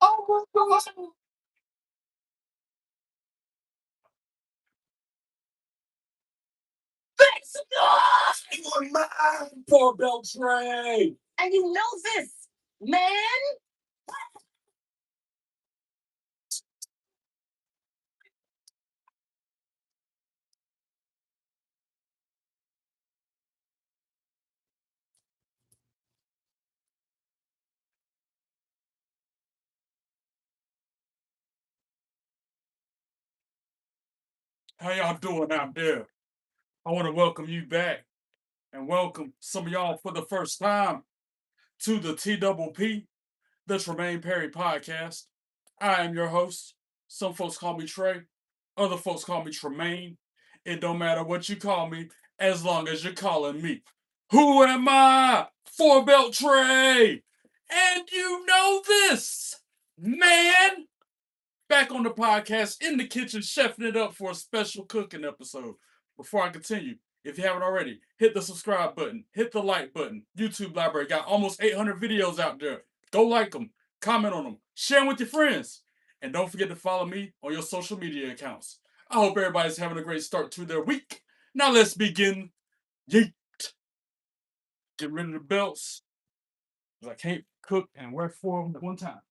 Oh my God. That's not your mind, poor belt Trey. And you know this, man. How y'all doing out there? I want to welcome you back and welcome some of y'all for the first time to the TPP, the Tremaine Perry podcast. I am your host. Some folks call me Trey, other folks call me Tremaine. It don't matter what you call me as long as you're calling me. Who am I? Four belt Trey. And you know this, man. Back on the podcast in the kitchen, chefing it up for a special cooking episode. Before I continue, if you haven't already, hit the subscribe button, hit the like button. YouTube library got almost 800 videos out there. Go like them, comment on them, share them with your friends. And don't forget to follow me on your social media accounts. I hope everybody's having a great start to their week. Now let's begin. Yeet. Get rid of the belts. Because I can't cook and wear four of them at one time.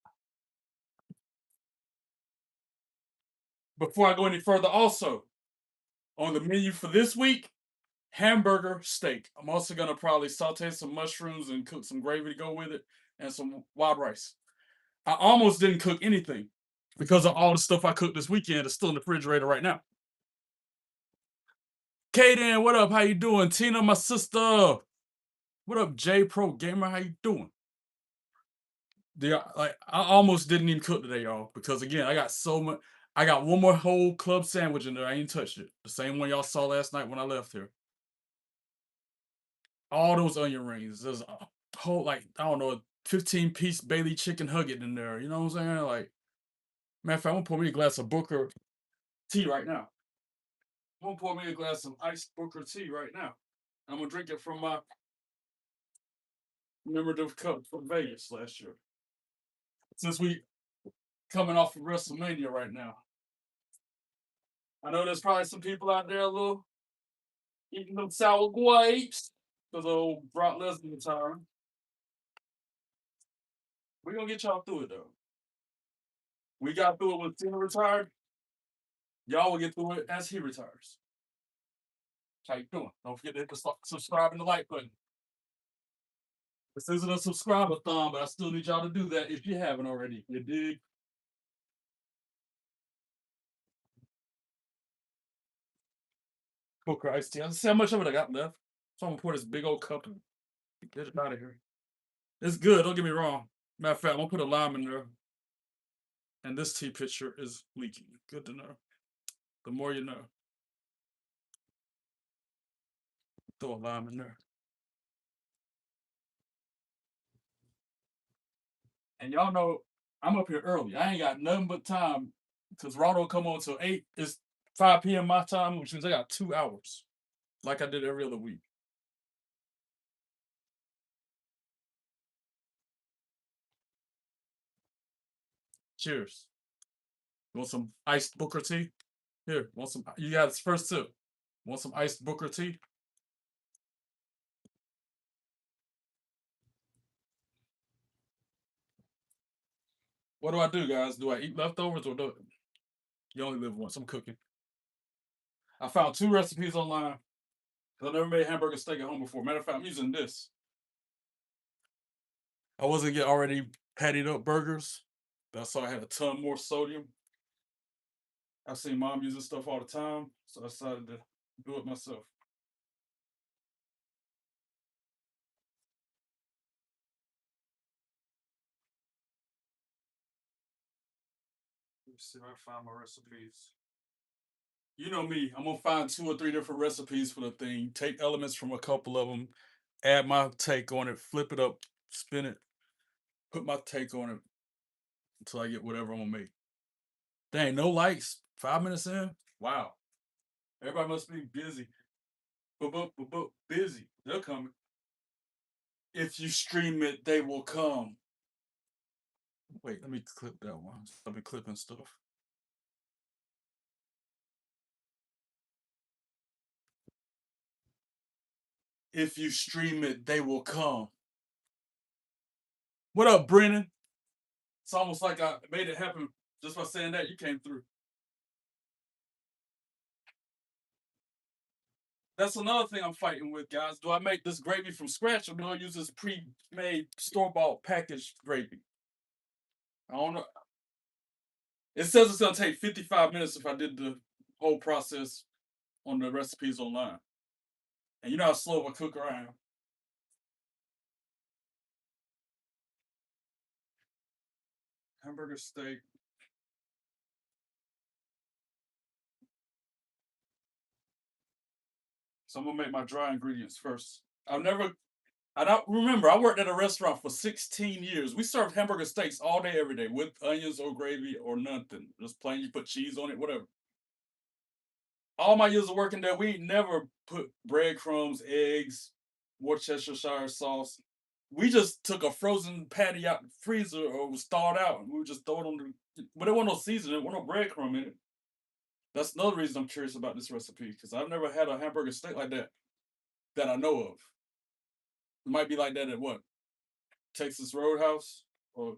Before I go any further, also, on the menu for this week, Hamburger Steak. I'm also gonna probably saute some mushrooms and cook some gravy to go with it and some wild rice. I almost didn't cook anything because of all the stuff I cooked this weekend is still in the refrigerator right now. Kaden, what up? How you doing? Tina, my sister. What up, J Pro Gamer? How you doing? Like I almost didn't even cook today, y'all, because again, I got so much. I got one more whole club sandwich in there. I ain't touched it. The same one y'all saw last night when I left here. All those onion rings. There's a whole like I don't know, a 15-piece Bailey chicken nugget in there. You know what I'm saying? Like, matter of fact, I'm gonna pour me a glass of Booker tea right now. I'm gonna pour me a glass of iced Booker tea right now. I'm gonna drink it from my commemorative cup from Vegas last year. Since we coming off of WrestleMania right now, I know there's probably some people out there a little eating them sour grapes because old Brock Lesnar retiring. We're gonna get y'all through it though. We got through it when Cena retired. Y'all will get through it as he retires. How you doing? Don't forget to hit the subscribe and the like button. This isn't a subscriber thumb, but I still need y'all to do that if you haven't already. You dig? Booker iced tea. I see how much of it I got left. So I'm gonna pour this big old cup and get it out of here. It's good, don't get me wrong. Matter of fact, I'm gonna put a lime in there. And this tea pitcher is leaking. Good to know. The more you know. Throw a lime in there. And y'all know I'm up here early. I ain't got nothing but time because Raw don't come on till 8. It's 5 p.m. my time, which means I got 2 hours. Like I did every other week. Cheers. You want some iced Booker tea? Here, want some? You got this first sip. Want some iced Booker tea? What do I do, guys? Do I eat leftovers or do you only live once? I'm cooking. I found 2 recipes online. I never made hamburger steak at home before. Matter of fact, I'm using this. I wasn't get already patted up burgers. That's why I had a ton more sodium. I've seen mom using stuff all the time, so I decided to do it myself. Let me see if I find my recipes. You know me, I'm gonna find 2 or 3 different recipes for the thing, take elements from a couple of them, add my take on it, flip it up, spin it, put my take on it until I get whatever I'm gonna make. Dang, no likes. 5 minutes in? Wow. Everybody must be busy. Busy. They're coming. If you stream it, they will come. Wait, let me clip that one. I've been clipping stuff. If you stream it, they will come. What up, Brennan? It's almost like I made it happen just by saying that. You came through. That's another thing I'm fighting with, guys. Do I make this gravy from scratch or do I use this pre-made store-bought packaged gravy? I don't know. It says it's gonna take 55 minutes if I did the whole process on the recipes online. And you know how slow of a cooker I am. Hamburger steak. So I'm gonna make my dry ingredients first. I don't remember. I worked at a restaurant for 16 years. We served hamburger steaks all day, every day, with onions or gravy or nothing. Just plain. You put cheese on it, whatever. All my years of working there, we never put breadcrumbs, eggs, Worcestershire sauce. We just took a frozen patty out the freezer or was thawed out, and we would just throw it on the. But there wasn't no seasoning, there wasn't no breadcrumb in it. That's another reason I'm curious about this recipe because I've never had a hamburger steak like that I know of. It might be like that at what? Texas Roadhouse or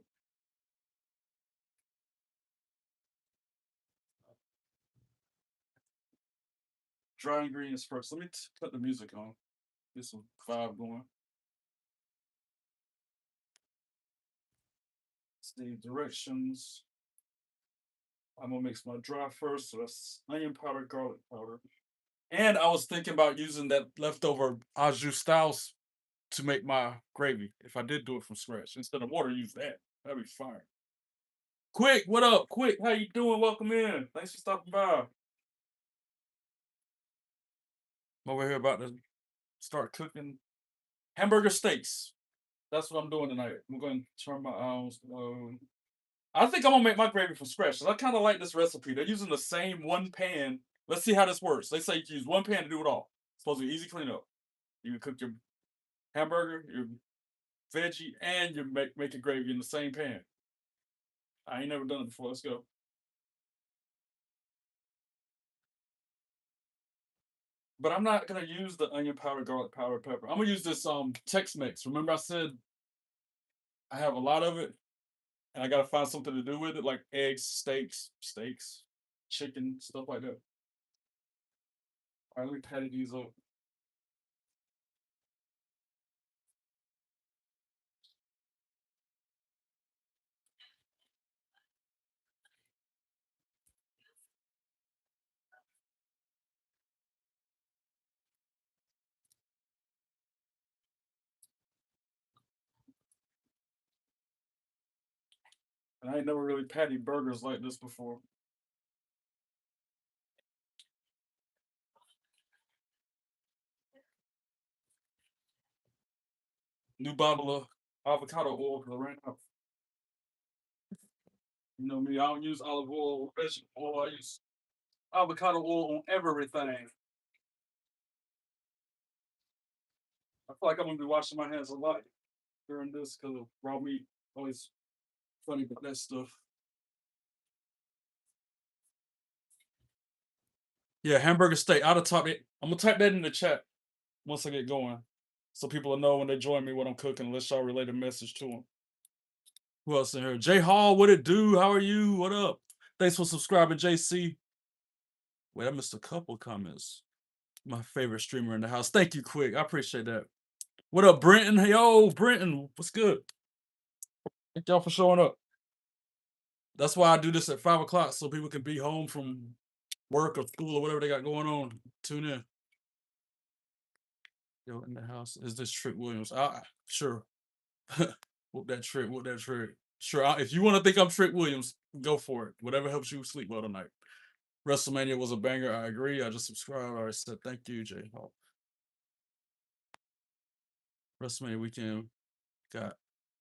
dry ingredients first. Let me cut the music on. Get some vibe going. The directions. I'm gonna mix my dry first. So that's onion powder, garlic powder. And I was thinking about using that leftover au jus styles to make my gravy. If I did do it from scratch. Instead of water, use that. That'd be fine. Quick, what up? Quick, how you doing? Welcome in. Thanks for stopping by. I'm over here about to start cooking hamburger steaks. That's what I'm doing tonight. I'm going to turn my eyes low. I think I'm gonna make my gravy from scratch. I kind of like this recipe. They're using the same one pan. Let's see how this works. They say you can use one pan to do it all. It's supposed to be easy cleanup. You can cook your hamburger, your veggie, and you make your gravy in the same pan. I ain't never done it before. Let's go. But I'm not gonna use the onion powder, garlic powder, pepper. I'm gonna use this Tex-Mex. Remember I said I have a lot of it, and I gotta find something to do with it, like eggs, steaks, chicken, stuff like that. All right, let me patty these up. And I ain't never really patty burgers like this before. New bottle of avocado oil because I ran out. You know me, I don't use olive oil or vegetable oil. I use avocado oil on everything. I feel like I'm gonna be washing my hands a lot during this because of raw meat. Always funny about that stuff. Yeah, hamburger steak. Out of top it. I'm gonna type that in the chat once I get going, so people will know when they join me what I'm cooking. Let's y'all relay the message to them. Who else in here? Jay Hall, what it do? How are you? What up? Thanks for subscribing, JC. Wait, I missed a couple comments. My favorite streamer in the house. Thank you, Quick. I appreciate that. What up, Brenton? Hey, yo, Brenton, what's good? Thank y'all for showing up. That's why I do this at 5 o'clock so people can be home from work or school or whatever they got going on. Tune in. Yo, in the house. Is this Trick Williams? Sure. Whoop that trick. Whoop that trick. Sure. If you want to think I'm Trick Williams, go for it. Whatever helps you sleep well tonight. WrestleMania was a banger. I agree. I just subscribed. I said thank you, Jay Hall. WrestleMania weekend got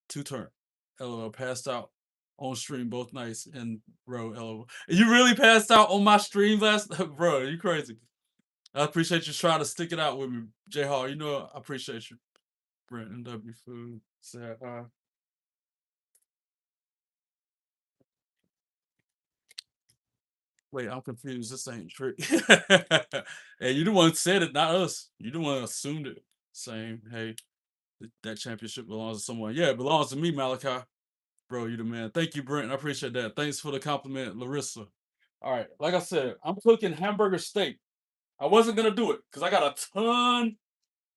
2 turn. LOL passed out on stream both nights in row. LOL. You really passed out on my stream last, bro? You crazy? I appreciate you trying to stick it out with me, J Hall. You know I appreciate you. Brent W Food said hi. Wait, I'm confused. This ain't Trey. Hey, you the one said it, not us. You the one assumed it. Same. Hey, that championship belongs to someone. Yeah, it belongs to me, Malachi. Bro, you the man. Thank you, Brent. I appreciate that. Thanks for the compliment, Larissa. All right, like I said, I'm cooking hamburger steak. I wasn't gonna do it because I got a ton,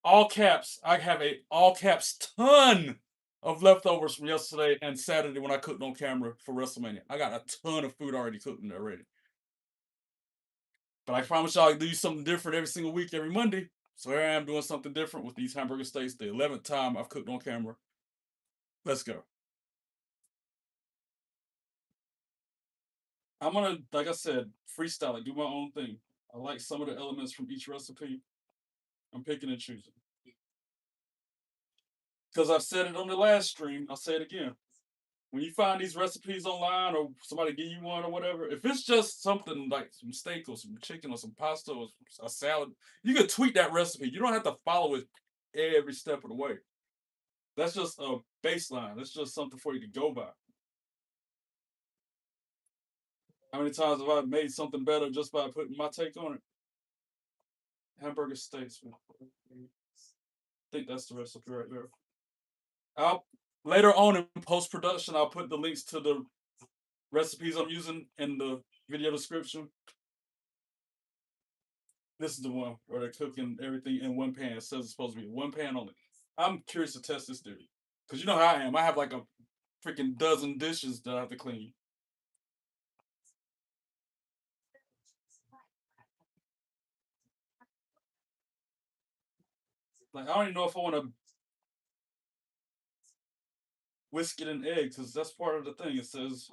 all caps. I have a all caps ton of leftovers from yesterday and Saturday when I cooked on camera for WrestleMania. I got a ton of food already cooked in there already. But I promise y'all I do something different every single week, every Monday. So here I am doing something different with these hamburger steaks. The 11th time I've cooked on camera. Let's go. I'm gonna, like I said, freestyle it, do my own thing. I like some of the elements from each recipe. I'm picking and choosing. Because I've said it on the last stream, I'll say it again. When you find these recipes online or somebody give you one or whatever, if it's just something like some steak or some chicken or some pasta or a salad, you can tweak that recipe. You don't have to follow it every step of the way. That's just a baseline. That's just something for you to go by. How many times have I made something better just by putting my take on it? Hamburger steaks. I think that's the recipe right there. I'll later on in post production, I'll put the links to the recipes I'm using in the video description. This is the one where they're cooking everything in one pan. It says it's supposed to be one pan only. I'm curious to test this theory. Because you know how I am. I have like a freaking dozen dishes that I have to clean. Like, I don't even know if I want to whisk it in eggs, because that's part of the thing. It says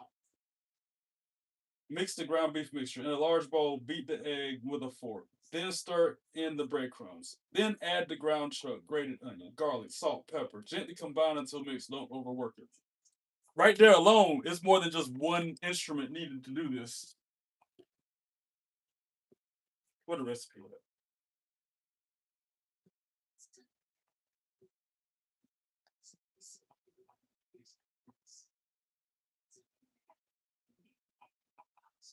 mix the ground beef mixture in a large bowl, beat the egg with a fork. Then stir in the breadcrumbs. Then add the ground chuck, grated onion, garlic, salt, pepper. Gently combine until mixed. Don't overwork it. Right there alone, it's more than just one instrument needed to do this. What a recipe with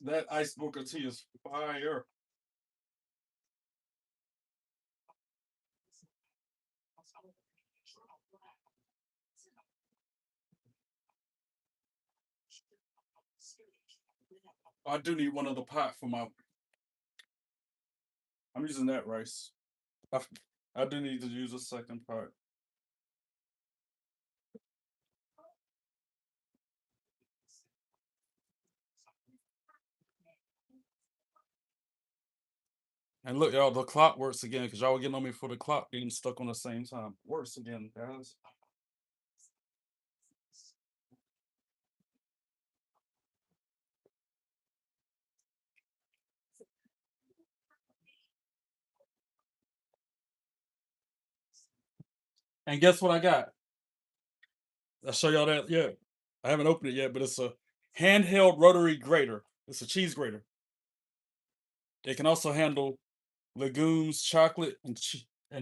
that ice booker tea is fire. I do need one other pot for my. I'm using that rice. I, I do need to use a second pot. And look, y'all, the clock works again because y'all were getting on me for the clock being stuck on the same time. Works again, guys. And guess what I got? I'll show y'all that. Yeah, I haven't opened it yet, but it's a handheld rotary grater. It's a cheese grater. It can also handle legumes, chocolate, and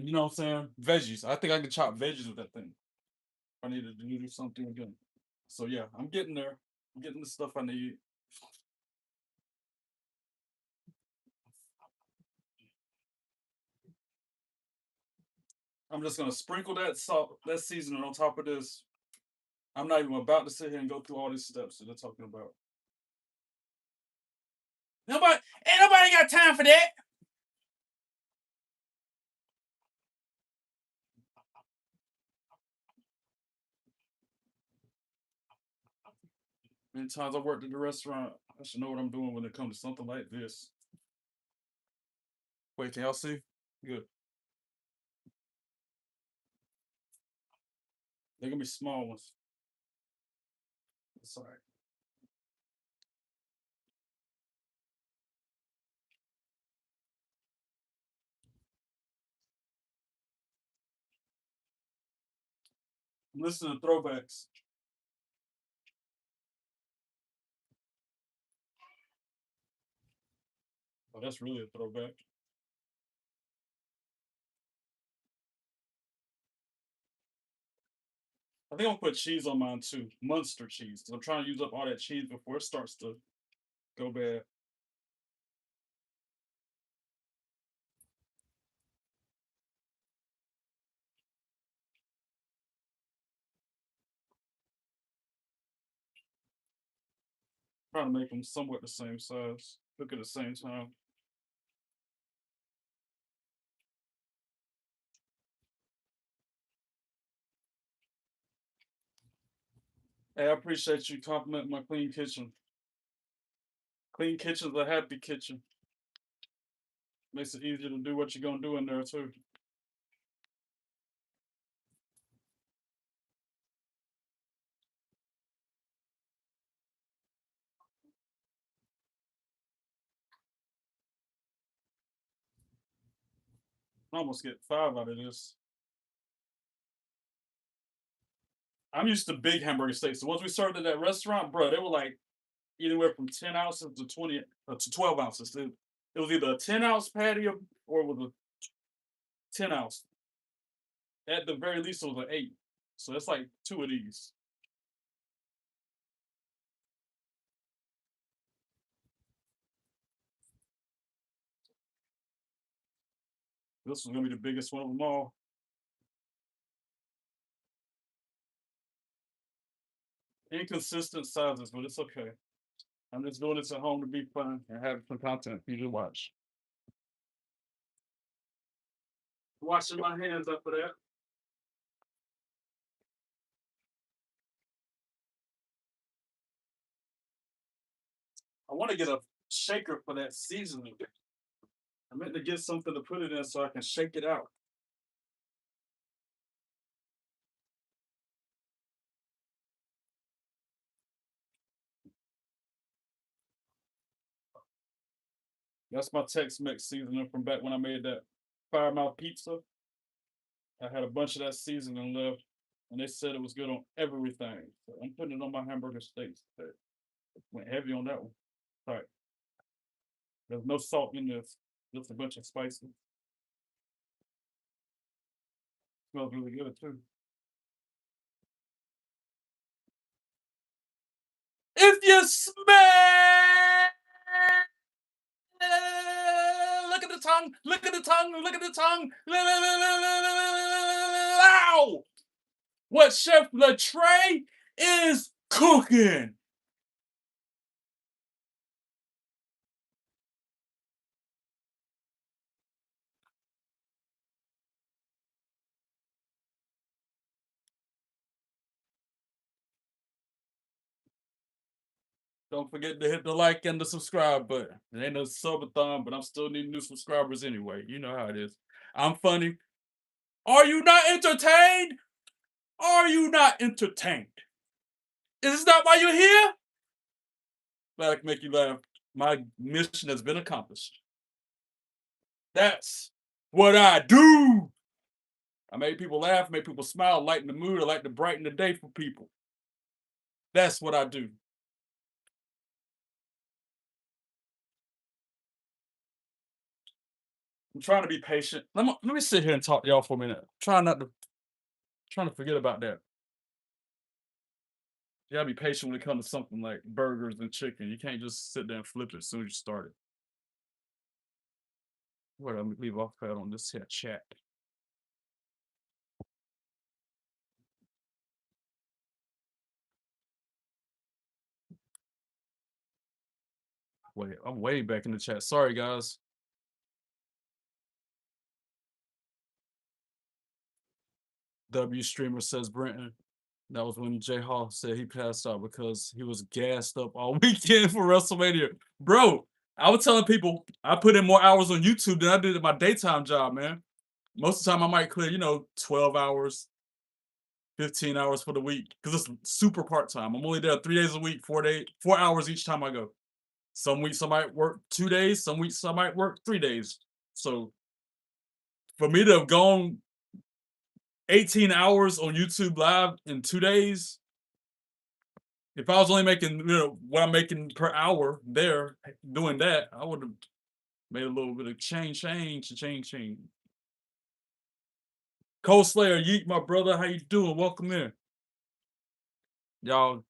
you know what I'm saying, veggies. I think I can chop veggies with that thing. If I needed to do something again. So yeah, I'm getting there. I'm getting the stuff I need. I'm just gonna sprinkle that salt, that seasoning on top of this. I'm not even about to sit here and go through all these steps that they're talking about. Nobody, ain't nobody got time for that. Many times I worked at the restaurant, I should know what I'm doing when it comes to something like this. Wait, can y'all see? Good. They're gonna be small ones. Sorry. I'm listening to throwbacks. Oh, that's really a throwback. I think I'm gonna put cheese on mine too. Munster cheese. I'm trying to use up all that cheese before it starts to go bad. Trying to make them somewhat the same size. Cook at the same time. Hey, I appreciate you complimenting my clean kitchen. Clean kitchen's a happy kitchen. Makes it easier to do what you're gonna do in there too. I almost get 5 out of this. I'm used to big hamburger steaks. The ones we served at that restaurant, bro, they were like anywhere from 10 ounces to 20 to 12 ounces. It was either a 10-ounce patty or it was a 10 ounce. At the very least, it was an 8. So it's like 2 of these. This was gonna be the biggest one of them all. Inconsistent sizes, but it's okay. I'm just doing this at home to be fun and have some content for you to watch. Washing my hands after that. I want to get a shaker for that seasoning. I meant to get something to put it in so I can shake it out. That's my Tex-Mex seasoning from back when I made that fire mouth pizza. I had a bunch of that seasoning left, and they said it was good on everything. So I'm putting it on my hamburger steaks. Went heavy on that one. All right. There's no salt in this. Just a bunch of spices. Smells really good too. If you smell, look at the tongue, look at the tongue, look at the tongue. Ow! What Chef Trey is cooking. Don't forget to hit the like and the subscribe button. It ain't no subathon, but I'm still needing new subscribers anyway. You know how it is. I'm funny. Are you not entertained? Are you not entertained? Is this not why you're here? Glad I can make you laugh. My mission has been accomplished. That's what I do. I make people laugh, make people smile, lighten the mood. I like to brighten the day for people. That's what I do. I'm trying to be patient. Let me sit here and talk to y'all for a minute. Trying to forget about that. You gotta be patient when it comes to something like burgers and chicken. You can't just sit there and flip it as soon as you start it. Where let me leave off that on this here chat. Wait, I'm way back in the chat. Sorry, guys. W streamer says Brenton. That was when Jay Hall said he passed out because he was gassed up all weekend for WrestleMania. Bro, I was telling people I put in more hours on YouTube than I did at my daytime job, man. Most of the time I might clear, 12 hours, 15 hours for the week because it's super part-time. I'm only there 3 days a week, 4 hours each time I go. Some weeks I might work 2 days, some weeks I might work 3 days. So for me to have gone 18 hours on YouTube Live in 2 days, if I was only making, what I'm making per hour there doing that, I would have made a little bit of change. Cold Slayer, yeet, my brother, how you doing? Welcome in. Y'all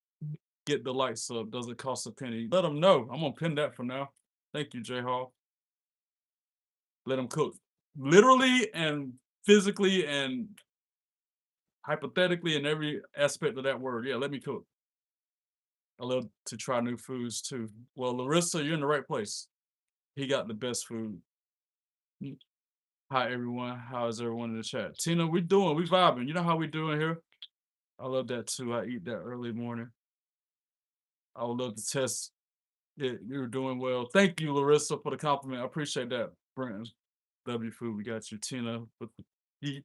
get the light sub. Doesn't cost a penny. Let them know. I'm gonna pin that for now. Thank you, J Hall. Let them cook. Literally and physically and hypothetically in every aspect of that word. Yeah, let me cook. I love to try new foods too. Well, Larissa, you're in the right place. He got the best food. Mm. Hi everyone. How is everyone in the chat? Tina, we doing? We vibing. You know how we doing here? I love that too. I eat that early morning. I would love to test it. You're doing well. Thank you, Larissa, for the compliment. I appreciate that. Brenton, W Food, we got you. Tina, with the yeet.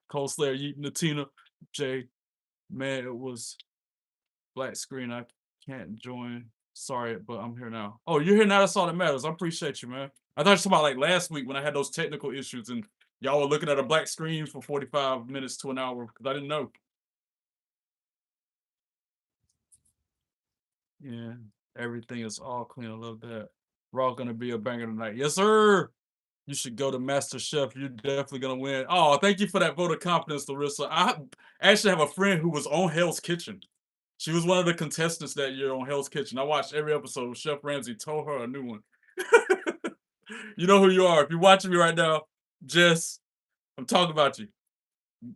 Cold Slayer, eating the Tina. Jay, man, it was black screen. I can't join. Sorry, but I'm here now. Oh, you're here now. That's all that matters. I appreciate you, man. I thought you were talking about like last week when I had those technical issues and y'all were looking at a black screen for 45 minutes to an hour because I didn't know. Yeah, everything is all clean. I love that. Raw gonna be a banger tonight. Yes, sir. You should go to Master Chef. You're definitely gonna win. Oh, thank you for that vote of confidence, Larissa. I actually have a friend who was on Hell's Kitchen. She was one of the contestants that year on Hell's Kitchen. I watched every episode. Chef Ramsay told her a new one. You know who you are. If you're watching me right now, Jess, I'm talking about you.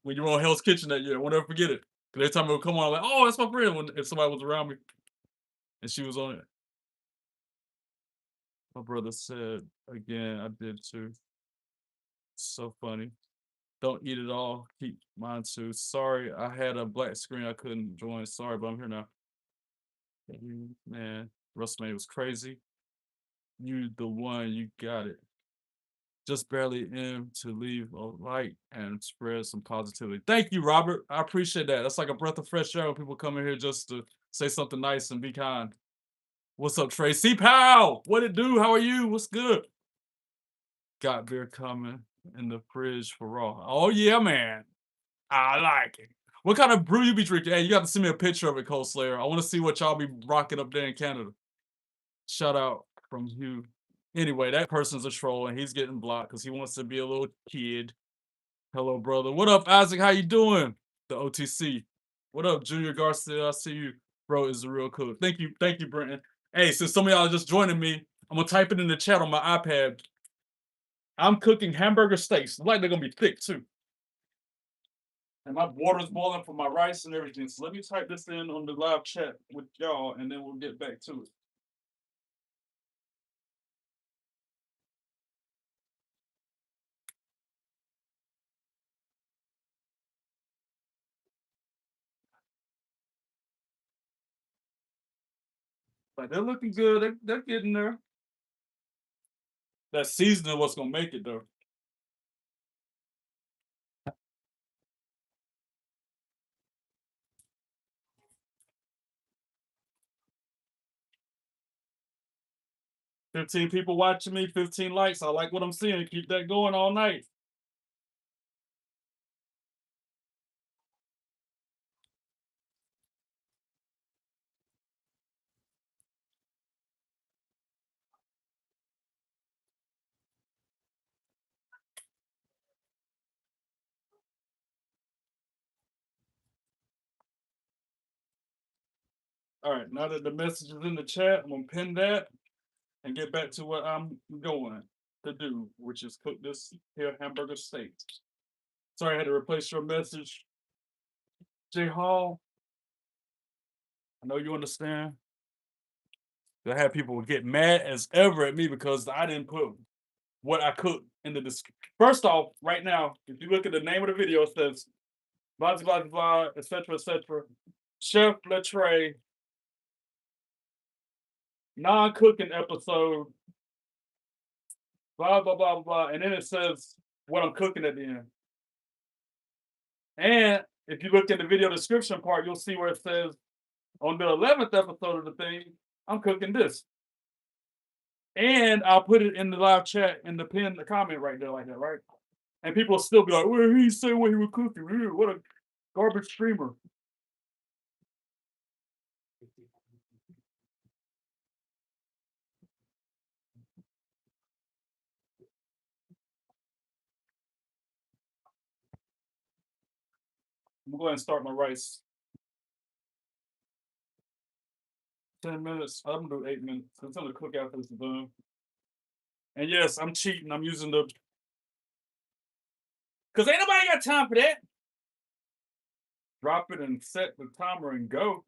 When you were on Hell's Kitchen that year, I won't ever forget it. Because every time it would come on, I'm like, oh, that's my friend. When if somebody was around me and she was on it. My brother said again, I did too. So funny. Don't eat it all. Keep mine too. Sorry, I had a black screen. I couldn't join. Sorry, but I'm here now. Man, WrestleMania was crazy. You the one. You got it. Just barely in to leave a light and spread some positivity. Thank you, Robert. I appreciate that. That's like a breath of fresh air when people come in here just to say something nice and be kind. What's up, Trey? C Pal, what it do? How are you? What's good? Got beer coming in the fridge for Raw. Oh yeah, man. I like it. What kind of brew you be drinking? Hey, you got to send me a picture of it, Cold Slayer. I want to see what y'all be rocking up there in Canada. Shout out from Hugh. Anyway, that person's a troll and he's getting blocked because he wants to be a little kid. Hello, brother. What up, Isaac? How you doing? The OTC. What up, Junior Garcia? I see you. Bro is the real cool. Thank you, Brenton. Hey, since some of y'all are just joining me, I'm gonna type it in the chat on my iPad. I'm cooking hamburger steaks. Like they're gonna be thick too. And my water's boiling for my rice and everything. So let me type this in on the live chat with y'all, and then we'll get back to it. But they're looking good. They're getting there. That seasoning what's gonna make it though. $15 people watching me, 15 likes. I like what I'm seeing. Keep that going all night. All right, now that the message is in the chat, I'm gonna pin that and get back to what I'm going to do, which is cook this here hamburger steak. Sorry, I had to replace your message, J Hall. I know you understand. I had people get mad as ever at me because I didn't put what I cooked in the description. First off, right now, if you look at the name of the video, it says blah blah blah, etc. etc. Chef Trey non-cooking episode, blah blah blah blah, and then it says what I'm cooking at the end. And if you look at the video description part, you'll see where it says on the 11th episode of the thing, I'm cooking this. And I'll put it in the live chat in the pinned comment right there, like that, right? And people will still be like, well, he said what he was cooking. What a garbage streamer. I'm gonna go ahead and start my rice. 10 minutes. I'm gonna do 8 minutes. It's gonna cook after this is done. And yes, I'm cheating. I'm using the because ain't nobody got time for that. Drop it and set the timer and go.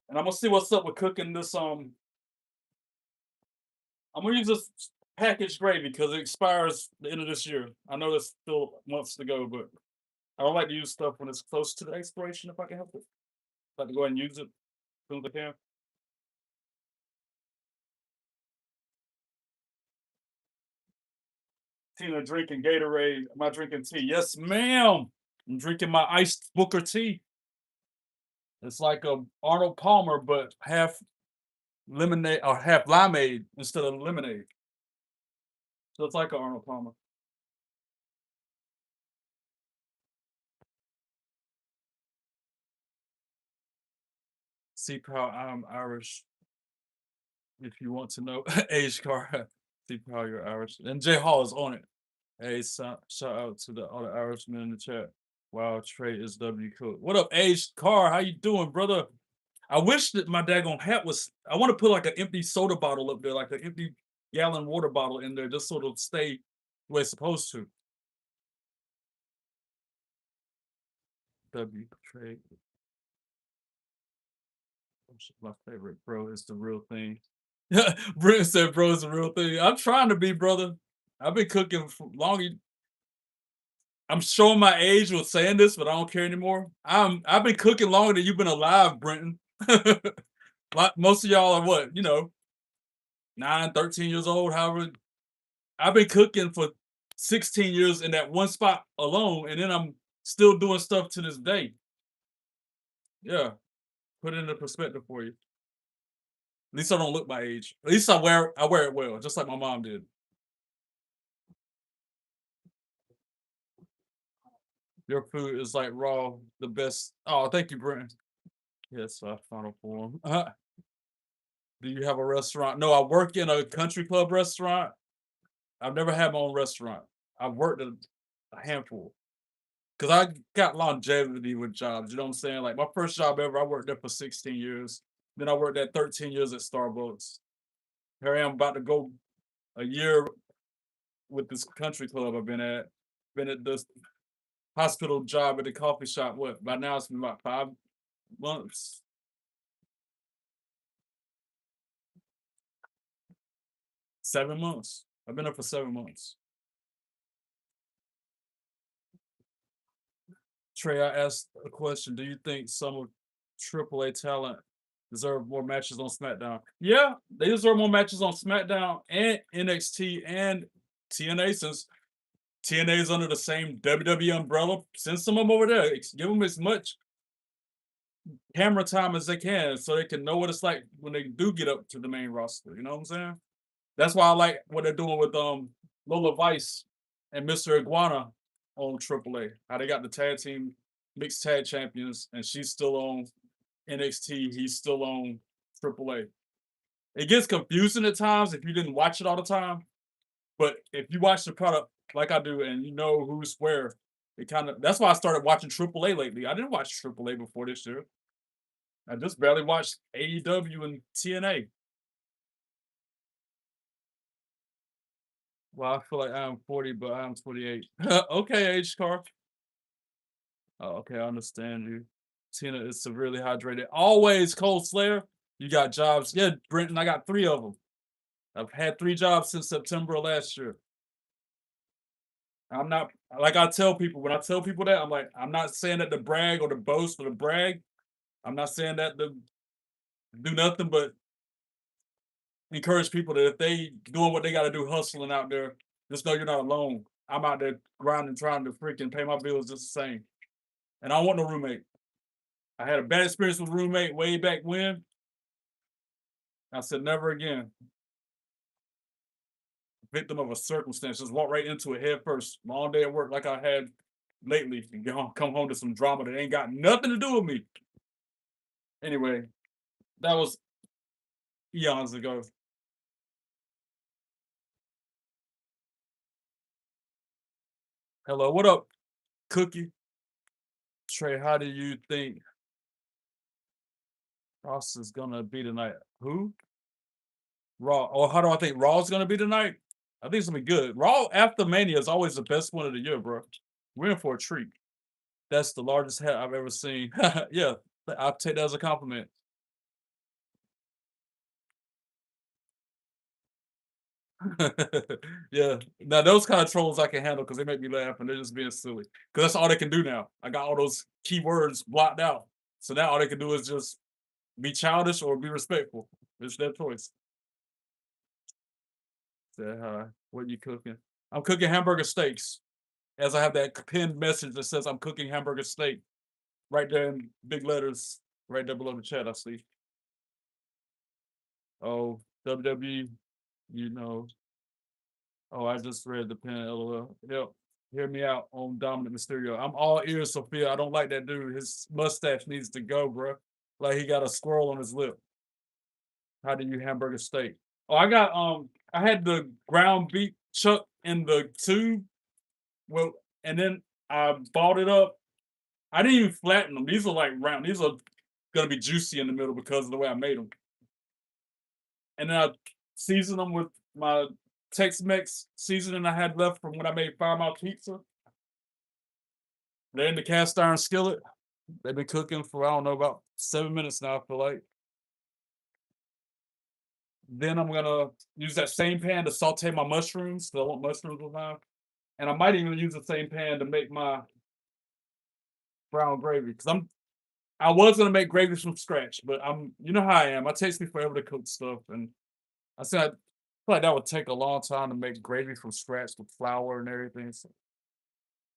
And I'm gonna see what's up with cooking this. I'm gonna use this packaged gravy because it expires the end of this year. I know there's still months to go, but I don't like to use stuff when it's close to the expiration if I can help it. I like to go ahead and use it as soon as I can. Tina drinking Gatorade. Am I drinking tea? Yes, ma'am. I'm drinking my iced Booker tea. It's like a Arnold Palmer, but half lemonade or half limeade instead of lemonade. So it's like an Arnold Palmer. See how I'm Irish. If you want to know, age card. See how you're Irish. And Jay Hall is on it. Hey, shout out to the other Irishmen in the chat. Wow, Trey is W Cook. What up, Age Car? How you doing, brother? I wish that my daggone hat was. I want to put like an empty soda bottle up there, like an empty gallon water bottle in there, just so it'll stay the way it's supposed to. W Trey. My favorite, bro, is the real thing. Brent said, "Bro, it's the real thing." I'm trying to be, brother. I've been cooking for long. I'm showing my age with saying this, but I don't care anymore. I've been cooking longer than you've been alive, Brenton. Like most of y'all are what, 9, 13 years old, however. I've been cooking for 16 years in that one spot alone, and then I'm still doing stuff to this day. Yeah, put it into perspective for you. At least I don't look my age. At least I wear it well, just like my mom did. Your food is like raw, the best. Oh, thank you, Brenton. Yes, final form. Do you have a restaurant? No, I work in a country club restaurant. I've never had my own restaurant. I've worked a handful because I got longevity with jobs. You know what I'm saying? Like my first job ever, I worked there for 16 years. Then I worked there 13 years at Starbucks. Here I am about to go a year with this country club I've been at. Been at this hospital job at the coffee shop. What? By now it's been about 5 months. 7 months. I've been there for 7 months. Trey, I asked a question. Do you think some of AAA talent deserve more matches on SmackDown? Yeah, they deserve more matches on SmackDown and NXT and TNA since TNA is under the same WWE umbrella. Send some of them over there. Give them as much camera time as they can so they can know what it's like when they do get up to the main roster. You know what I'm saying? That's why I like what they're doing with Lola Vice and Mr. Iguana on AAA. How they got the tag team mixed tag champions, and she's still on NXT. He's still on AAA. It gets confusing at times if you didn't watch it all the time. But if you watch the product like I do, and you know who's where, it kind of that's why I started watching AAA lately. I didn't watch AAA before this year. I just barely watched AEW and TNA. Well, I feel like I'm 40, but I'm 28. Okay, age car. Oh, okay, I understand you. Tina is severely hydrated. Always cold slayer. You got jobs. Yeah, Brenton, I got 3 of them. I've had 3 jobs since September of last year. I'm not like I tell people when I tell people that I'm like I'm not saying that to brag or to boast or to brag. I'm not saying that to do nothing but encourage people that if they doing what they got to do, hustling out there, just know you're not alone. I'm out there grinding, trying to freaking pay my bills just the same. And I don't want no roommate. I had a bad experience with a roommate way back when. I said never again. Victim of a circumstance, just walk right into it head first. Long day at work like I had lately, and come home to some drama that ain't got nothing to do with me. Anyway, that was eons ago. Hello, what up, Cookie? Trey, how do you think Ross is gonna be tonight? Who? Raw. Or how do I think Raw is gonna be tonight? I think it's gonna be good. Raw after Mania is always the best one of the year, bro. We're in for a treat. That's the largest hat I've ever seen. Yeah, I'll take that as a compliment. Yeah. Now those kind of trolls I can handle because they make me laugh and they're just being silly. Because that's all they can do now. I got all those keywords blocked out. So now all they can do is just be childish or be respectful. It's their choice. Say hi. What you cooking? I'm cooking hamburger steaks. As I have that pinned message that says I'm cooking hamburger steak right there in big letters, right there below the chat. I see. Oh, WWE, you know. Oh, I just read the pen. LOL. Yep. Hear me out on Dominic Mysterio. I'm all ears, Sophia. I don't like that dude. His mustache needs to go, bro. Like he got a squirrel on his lip. How do you hamburger steak? Oh, I had the ground beef chuck in the tube. Well, and then I balled it up. I didn't even flatten them. These are like round. These are gonna be juicy in the middle because of the way I made them. And then I seasoned them with my Tex-Mex seasoning I had left from when I made 5 Mile Pizza. They're in the cast iron skillet. They've been cooking for I don't know about 7 minutes now. I feel like. Then I'm gonna use that same pan to saute my mushrooms. So I want mushrooms with mine, and I might even use the same pan to make my brown gravy because I was gonna make gravy from scratch, but you know how I am. It takes me forever to cook stuff, and I feel like that would take a long time to make gravy from scratch with flour and everything. So,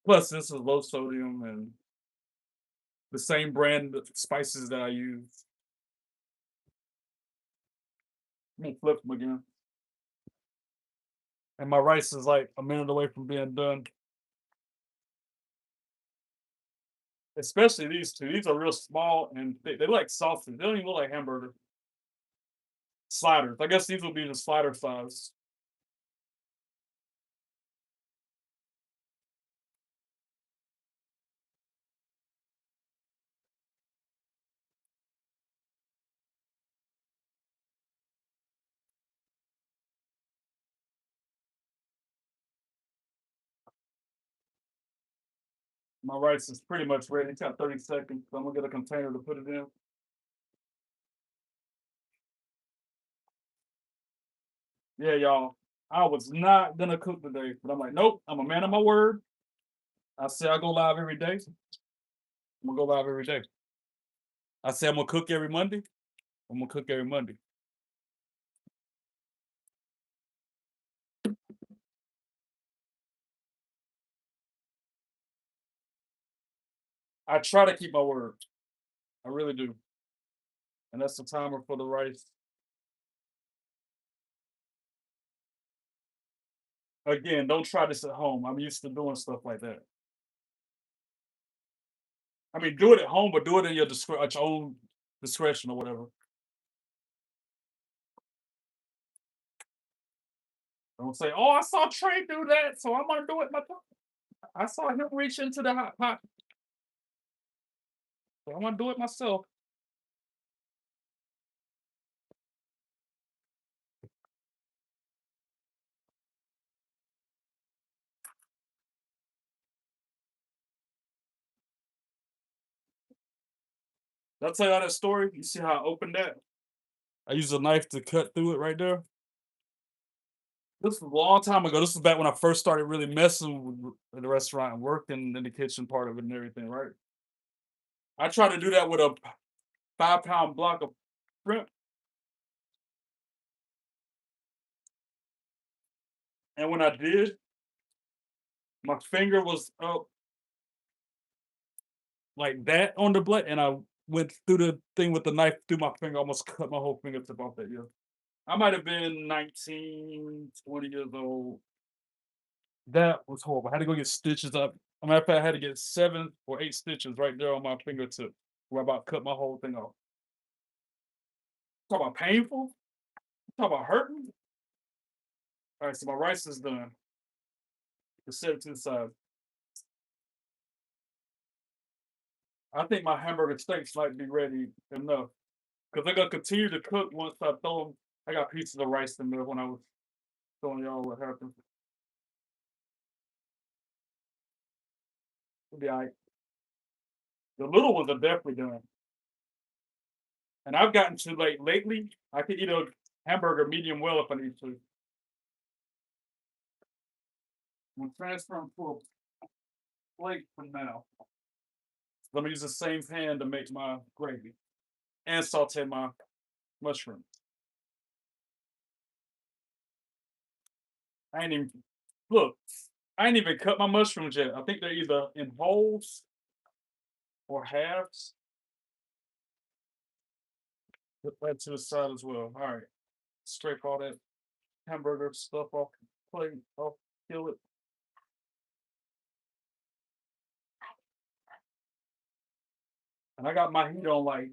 plus, this is low sodium and the same brand of spices that I use. I'm gonna flip them again. And my rice is like a minute away from being done. Especially these two. These are real small and thick. They like sausage. They don't even look like hamburger sliders. I guess these will be the slider size. My rice is pretty much ready. It's got 30 seconds. So I'm gonna get a container to put it in. Yeah, y'all. I was not gonna cook today, but I'm like, nope, I'm a man of my word. I say I go live every day. I'm gonna go live every day. I say I'm gonna cook every Monday. I'm gonna cook every Monday. I try to keep my word. I really do. And that's the timer for the rice. Again, don't try this at home. I'm used to doing stuff like that. I mean, do it at home, but do it in at your own discretion or whatever. Don't say, "Oh, I saw Trey do that, so I'm gonna do it myself. I saw him reach into the hot pot, so I'm gonna do it myself." Did I tell y'all that story? You see how I opened that? I used a knife to cut through it right there. This was a long time ago. This was back when I first started really messing with the restaurant and working in the kitchen part of it and everything, right? I tried to do that with a 5 pound block of shrimp, and when I did, my finger was up like that on the blade, and I went through the thing with the knife through my finger, almost cut my whole fingertip off that, yeah. I might have been 19, 20 years old. That was horrible. I had to go get stitches up. A matter of fact, I had to get 7 or 8 stitches right there on my fingertip where I about cut my whole thing off. Talk about painful? Talk about hurting? All right, so my rice is done. Just set it to the side. I think my hamburger steaks might be ready enough because they're gonna continue to cook once I throw them. I got pieces of rice in there when I was showing y'all what happened. It'll be all right. The little ones are definitely done. And I've gotten to like lately, I could eat a hamburger medium well if I need to. I'm transferring to a plate for now. Let me use the same pan to make my gravy and saute my mushroom. I ain't even look. I ain't even cut my mushrooms yet. I think they're either in wholes or halves. Put that to the side as well. All right. Scrape all that hamburger stuff off the plate. I'll kill it. And I got my heat on like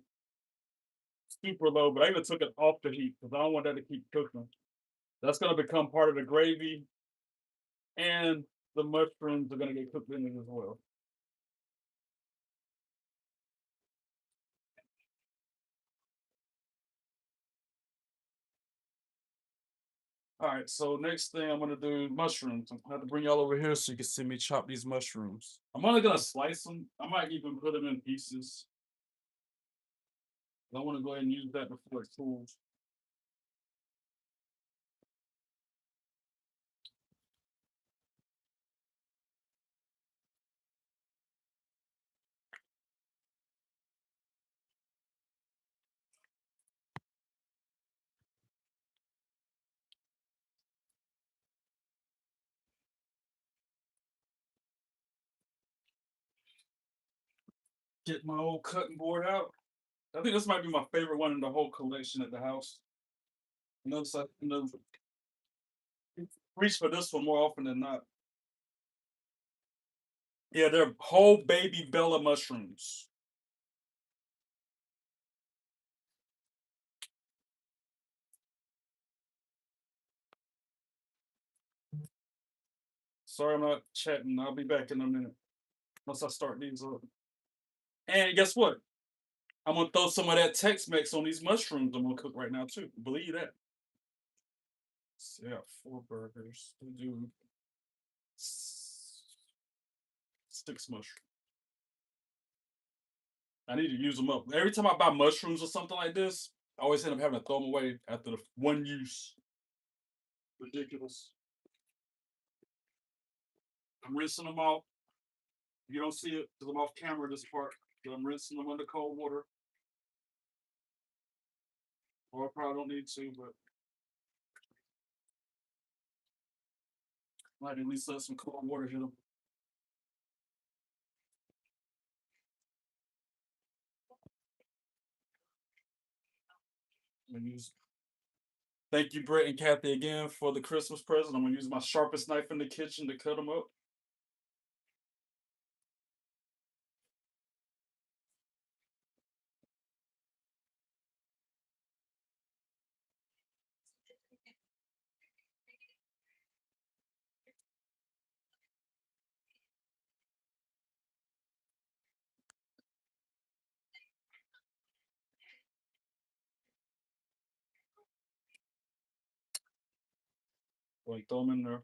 super low, but I even took it off the heat because I don't want that to keep cooking. That's gonna become part of the gravy, and the mushrooms are gonna get cooked in it as well. All right, so next thing I'm gonna do mushrooms. I'm gonna have to bring y'all over here so you can see me chop these mushrooms. I'm only gonna slice them. I might even put them in pieces. I want to go ahead and use that before it cools. Get my old cutting board out. I think this might be my favorite one in the whole collection at the house. Notice I reach for this one more often than not. Yeah, they're whole baby Bella mushrooms. Sorry, I'm not chatting. I'll be back in a minute once I start these up. And guess what? I'm gonna throw some of that Tex-Mex on these mushrooms I'm gonna cook right now too. Believe that. So yeah, 4 burgers. We do 6 mushrooms. I need to use them up. Every time I buy mushrooms or something like this, I always end up having to throw them away after the one use. Ridiculous. I'm rinsing them off. You don't see it because I'm off camera this part, but I'm rinsing them under cold water. Or I probably don't need to, but might at least let some cold water hit them. Use. Thank you, Brett and Kathy, again for the Christmas present. I'm gonna use my sharpest knife in the kitchen to cut them up. Like throw them in there.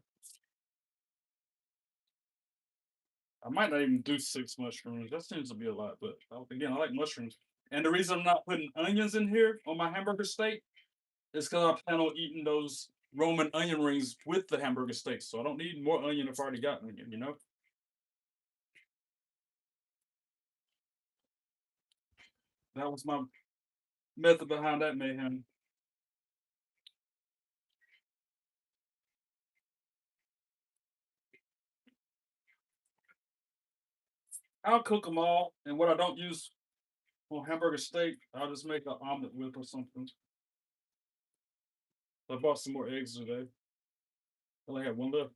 I might not even do 6 mushrooms. That seems to be a lot, but again, I like mushrooms. And the reason I'm not putting onions in here on my hamburger steak is because I plan on eating those Roman onion rings with the hamburger steak. So I don't need more onion if I already got onion, you know? That was my method behind that mayhem. I'll cook them all, and what I don't use on hamburger steak, I'll just make an omelet with or something. I bought some more eggs today. I only had one left.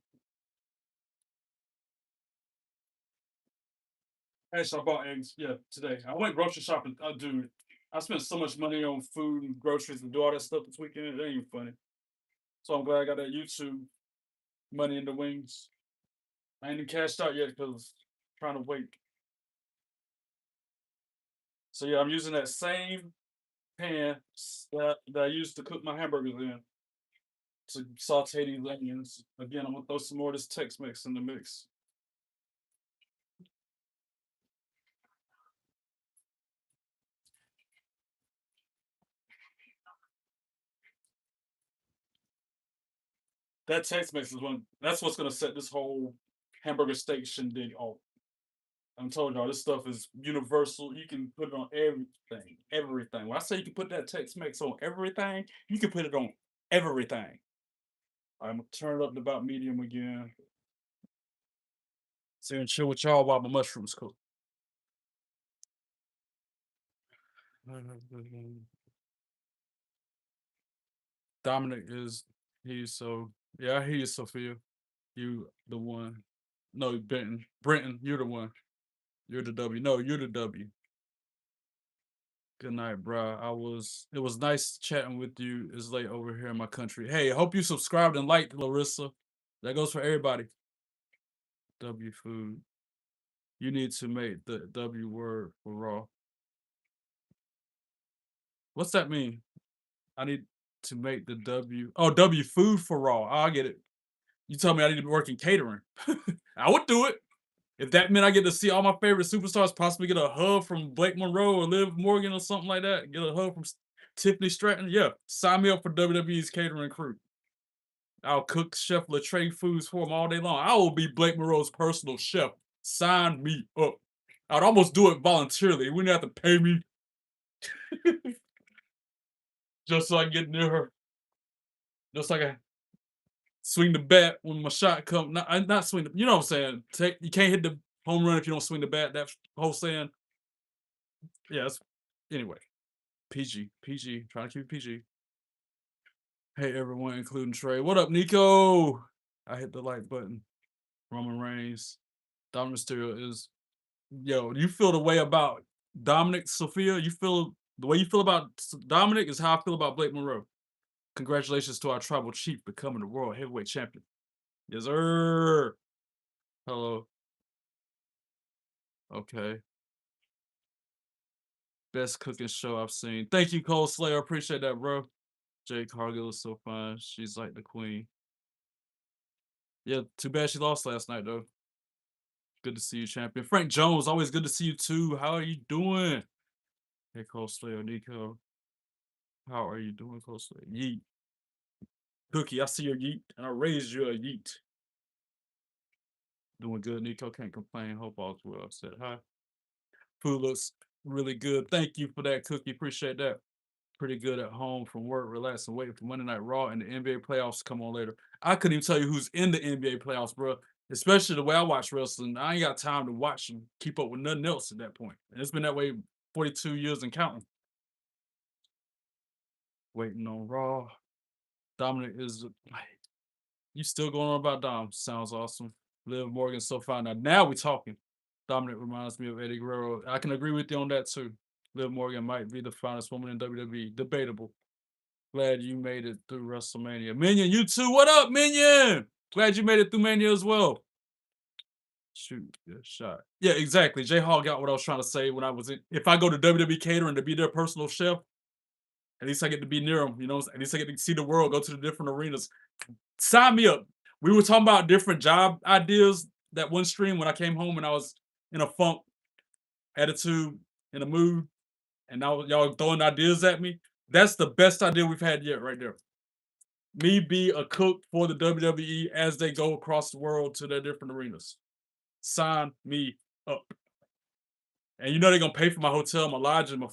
Actually, I bought eggs, yeah, today. I went grocery shopping. Dude, I spent so much money on food and groceries and do all that stuff this weekend. It ain't even funny. So I'm glad I got that YouTube money in the wings. I ain't even cashed out yet because I'm trying to wait. So yeah, I'm using that same pan that I used to cook my hamburgers in to saute these onions. Again, I'm gonna throw some more of this Tex-Mex in the mix. That Tex-Mex is one. That's what's gonna set this whole hamburger steak shindig off. I'm telling y'all, this stuff is universal. You can put it on everything. Everything. When I say you can put that Tex-Mex on everything, you can put it on everything. I'm gonna turn it up to about medium again. Sit and chill with y'all while my mushrooms cook. Dominic is he's so yeah, I hear you, Sophia. You the one. No, Benton. Brenton, you're the one. You're the W. No, you're the W. Good night, bro. It was nice chatting with you. It's late over here in my country. Hey, I hope you subscribed and liked, Larissa. That goes for everybody. W food. You need to make the W word for raw. What's that mean? I need to make the W. Oh, W food for raw. Oh, I get it. You told me I need to be working catering. I would do it. If that meant I get to see all my favorite superstars, possibly get a hug from Blake Monroe or Liv Morgan or something like that, get a hug from Tiffany Stratton, yeah, sign me up for WWE's catering crew. I'll cook Chef Trey foods for him all day long. I will be Blake Monroe's personal chef. Sign me up. I'd almost do it voluntarily. You wouldn't have to pay me just so I can get near her. Just like I swing the bat when my shot comes. Not swing the, you know what I'm saying? You can't hit the home run if you don't swing the bat. That whole saying. Yeah, anyway. PG. Trying to keep it PG. Hey everyone, including Trey. What up, Nico? I hit the like button. Roman Reigns. Dominic Mysterio is yo, you feel the way about Dominic, Sophia? You feel the way you feel about Dominic is how I feel about Blake Monroe. Congratulations to our tribal chief becoming the world heavyweight champion. Yes, sir. Hello. Okay. Best cooking show I've seen. Thank you, Cole Slayer. Appreciate that, bro. Jay Cargill is so fine. She's like the queen. Yeah, too bad she lost last night, though. Good to see you, champion. Frank Jones, always good to see you, too. How are you doing? Hey, Cole Slayer, Nico. How are you doing, Cole Slayer? Yeet. Cookie, I see your yeet, and I raised you a yeet. Doing good, Nico. Can't complain. Hope all's well. I said hi. Food looks really good. Thank you for that, Cookie. Appreciate that. Pretty good at home from work, relaxing, waiting for Monday Night Raw and the NBA playoffs to come on later. I couldn't even tell you who's in the NBA playoffs, bro. Especially the way I watch wrestling. I ain't got time to watch and keep up with nothing else at that point. And it's been that way 42 years and counting. Waiting on Raw. Dominic is you still going on about Dom. Sounds awesome. Liv Morgan so fine. Now we talking. Dominic reminds me of Eddie Guerrero. I can agree with you on that too. Liv Morgan might be the finest woman in WWE. Debatable. Glad you made it through WrestleMania. Minion, you too. What up, Minion? Glad you made it through Mania as well. Shoot, good shot. Yeah, exactly. J Hall got what I was trying to say when I was in. If I go to WWE catering to be their personal chef, at least I get to be near them. You know, at least I get to see the world, go to the different arenas. Sign me up. We were talking about different job ideas that one stream when I came home and I was in a funk, attitude, in a mood, and now y'all throwing ideas at me. That's the best idea we've had yet, right there. Me be a cook for the WWE as they go across the world to their different arenas. Sign me up. And you know they're gonna pay for my hotel, my lodging, my,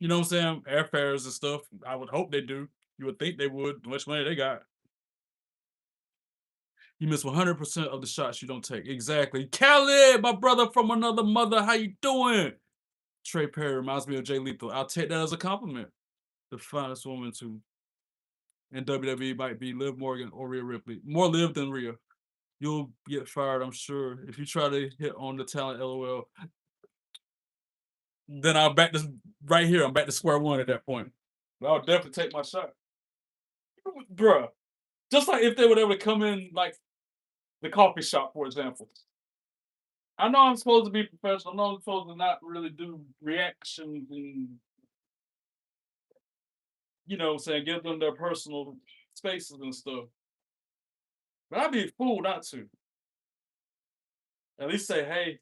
you know what I'm saying, airfares and stuff. I would hope they do. You would think they would. How much money they got? You miss 100% of the shots you don't take. Exactly. Khaled, my brother from another mother. How you doing? Trey Perry reminds me of Jay Lethal. I'll take that as a compliment. The finest woman to in WWE might be Liv Morgan or Rhea Ripley. More Liv than Rhea. You'll get fired, I'm sure. If you try to hit on the talent, LOL, then I'll back this right here. I'm back to square one at that point. But I'll definitely take my shot. Bruh. Just like if they would ever come in like the coffee shop, for example. I know I'm supposed to be professional. I know I'm supposed to not really do reactions and you know what I'm saying, give them their personal spaces and stuff. But I'd be a fool not to. At least say, hey,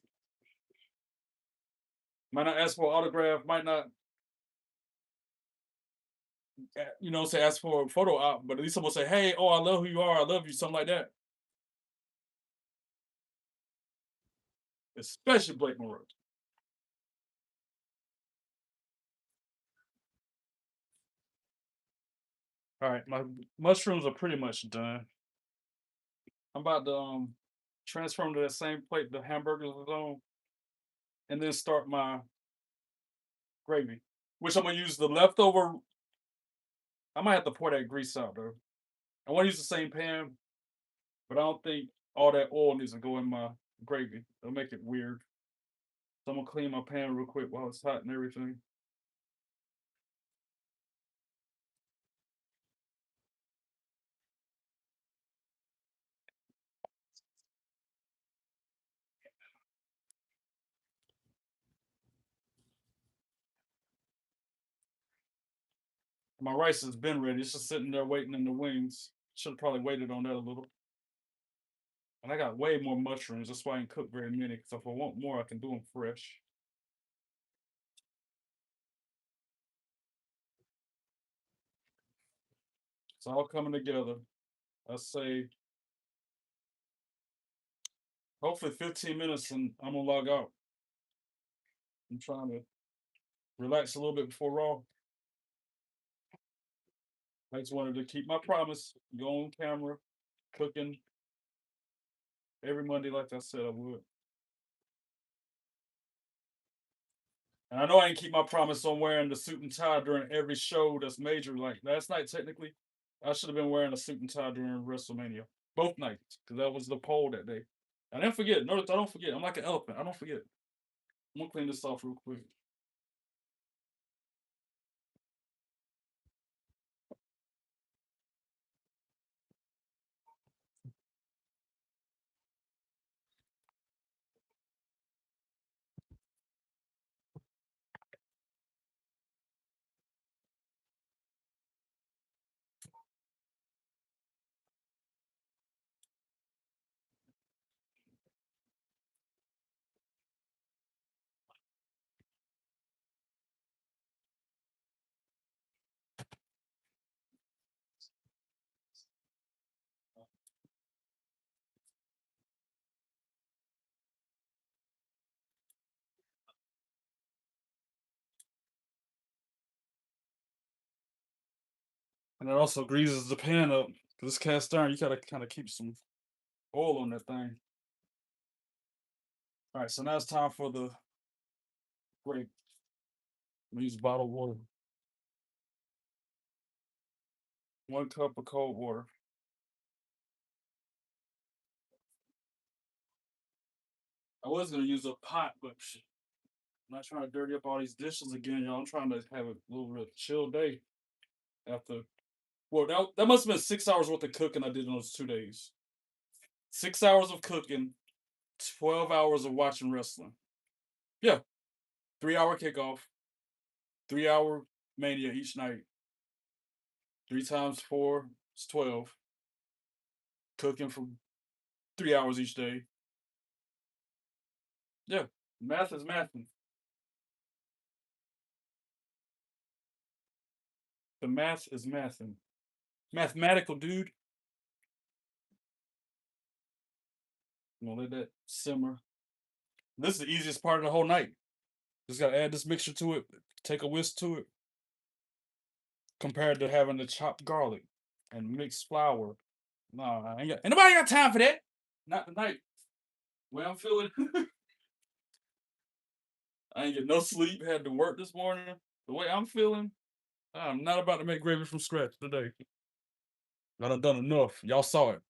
might not ask for an autograph, might not you know, say ask for a photo op, but at least someone say, "Hey, oh, I love who you are. I love you," something like that. Especially Blake Monroe. All right, my mushrooms are pretty much done. I'm about to transfer them to that same plate the hamburgers was on, and then start my gravy, which I'm gonna use the leftover. I might have to pour that grease out though. I want to use the same pan, but I don't think all that oil needs to go in my gravy. It'll make it weird. So I'm gonna clean my pan real quick while it's hot and everything. My rice has been ready. It's just sitting there waiting in the wings. Should have probably waited on that a little. And I got way more mushrooms. That's why I didn't cook very many. Because if I want more, I can do them fresh. It's all coming together. I say, hopefully 15 minutes and I'm gonna log out. I'm trying to relax a little bit before Raw. I just wanted to keep my promise. Go on camera, cooking every Monday, like I said I would. And I know I didn't keep my promise on wearing the suit and tie during every show that's major. Like last night, technically, I should have been wearing a suit and tie during WrestleMania. Both nights, because that was the poll that day. I didn't forget. Notice I don't forget. I'm like an elephant. I don't forget. I'm gonna clean this off real quick. And it also greases the pan up. Because it's cast iron, you gotta kind of keep some oil on that thing. All right, so now it's time for the grape. I'm gonna use bottled water. 1 cup of cold water. I was gonna use a pot, but shit, I'm not trying to dirty up all these dishes again, y'all. I'm trying to have a little bit of chill day after. Well, that must have been 6 hours worth of cooking I did in those 2 days. 6 hours of cooking, 12 hours of watching wrestling. Yeah, 3 hour kickoff, 3 hour mania each night. 3 times 4 is 12. Cooking for 3 hours each day. Yeah, math is mathing. The math is mathing. Mathematical, dude. I'm gonna let that simmer. This is the easiest part of the whole night. Just gotta add this mixture to it, take a whisk to it, compared to having to chop garlic and mix flour. No, ain't nobody got time for that. Not tonight. The way I'm feeling, I ain't get no sleep. Had to work this morning. The way I'm feeling, I'm not about to make gravy from scratch today. I done enough. Y'all saw it,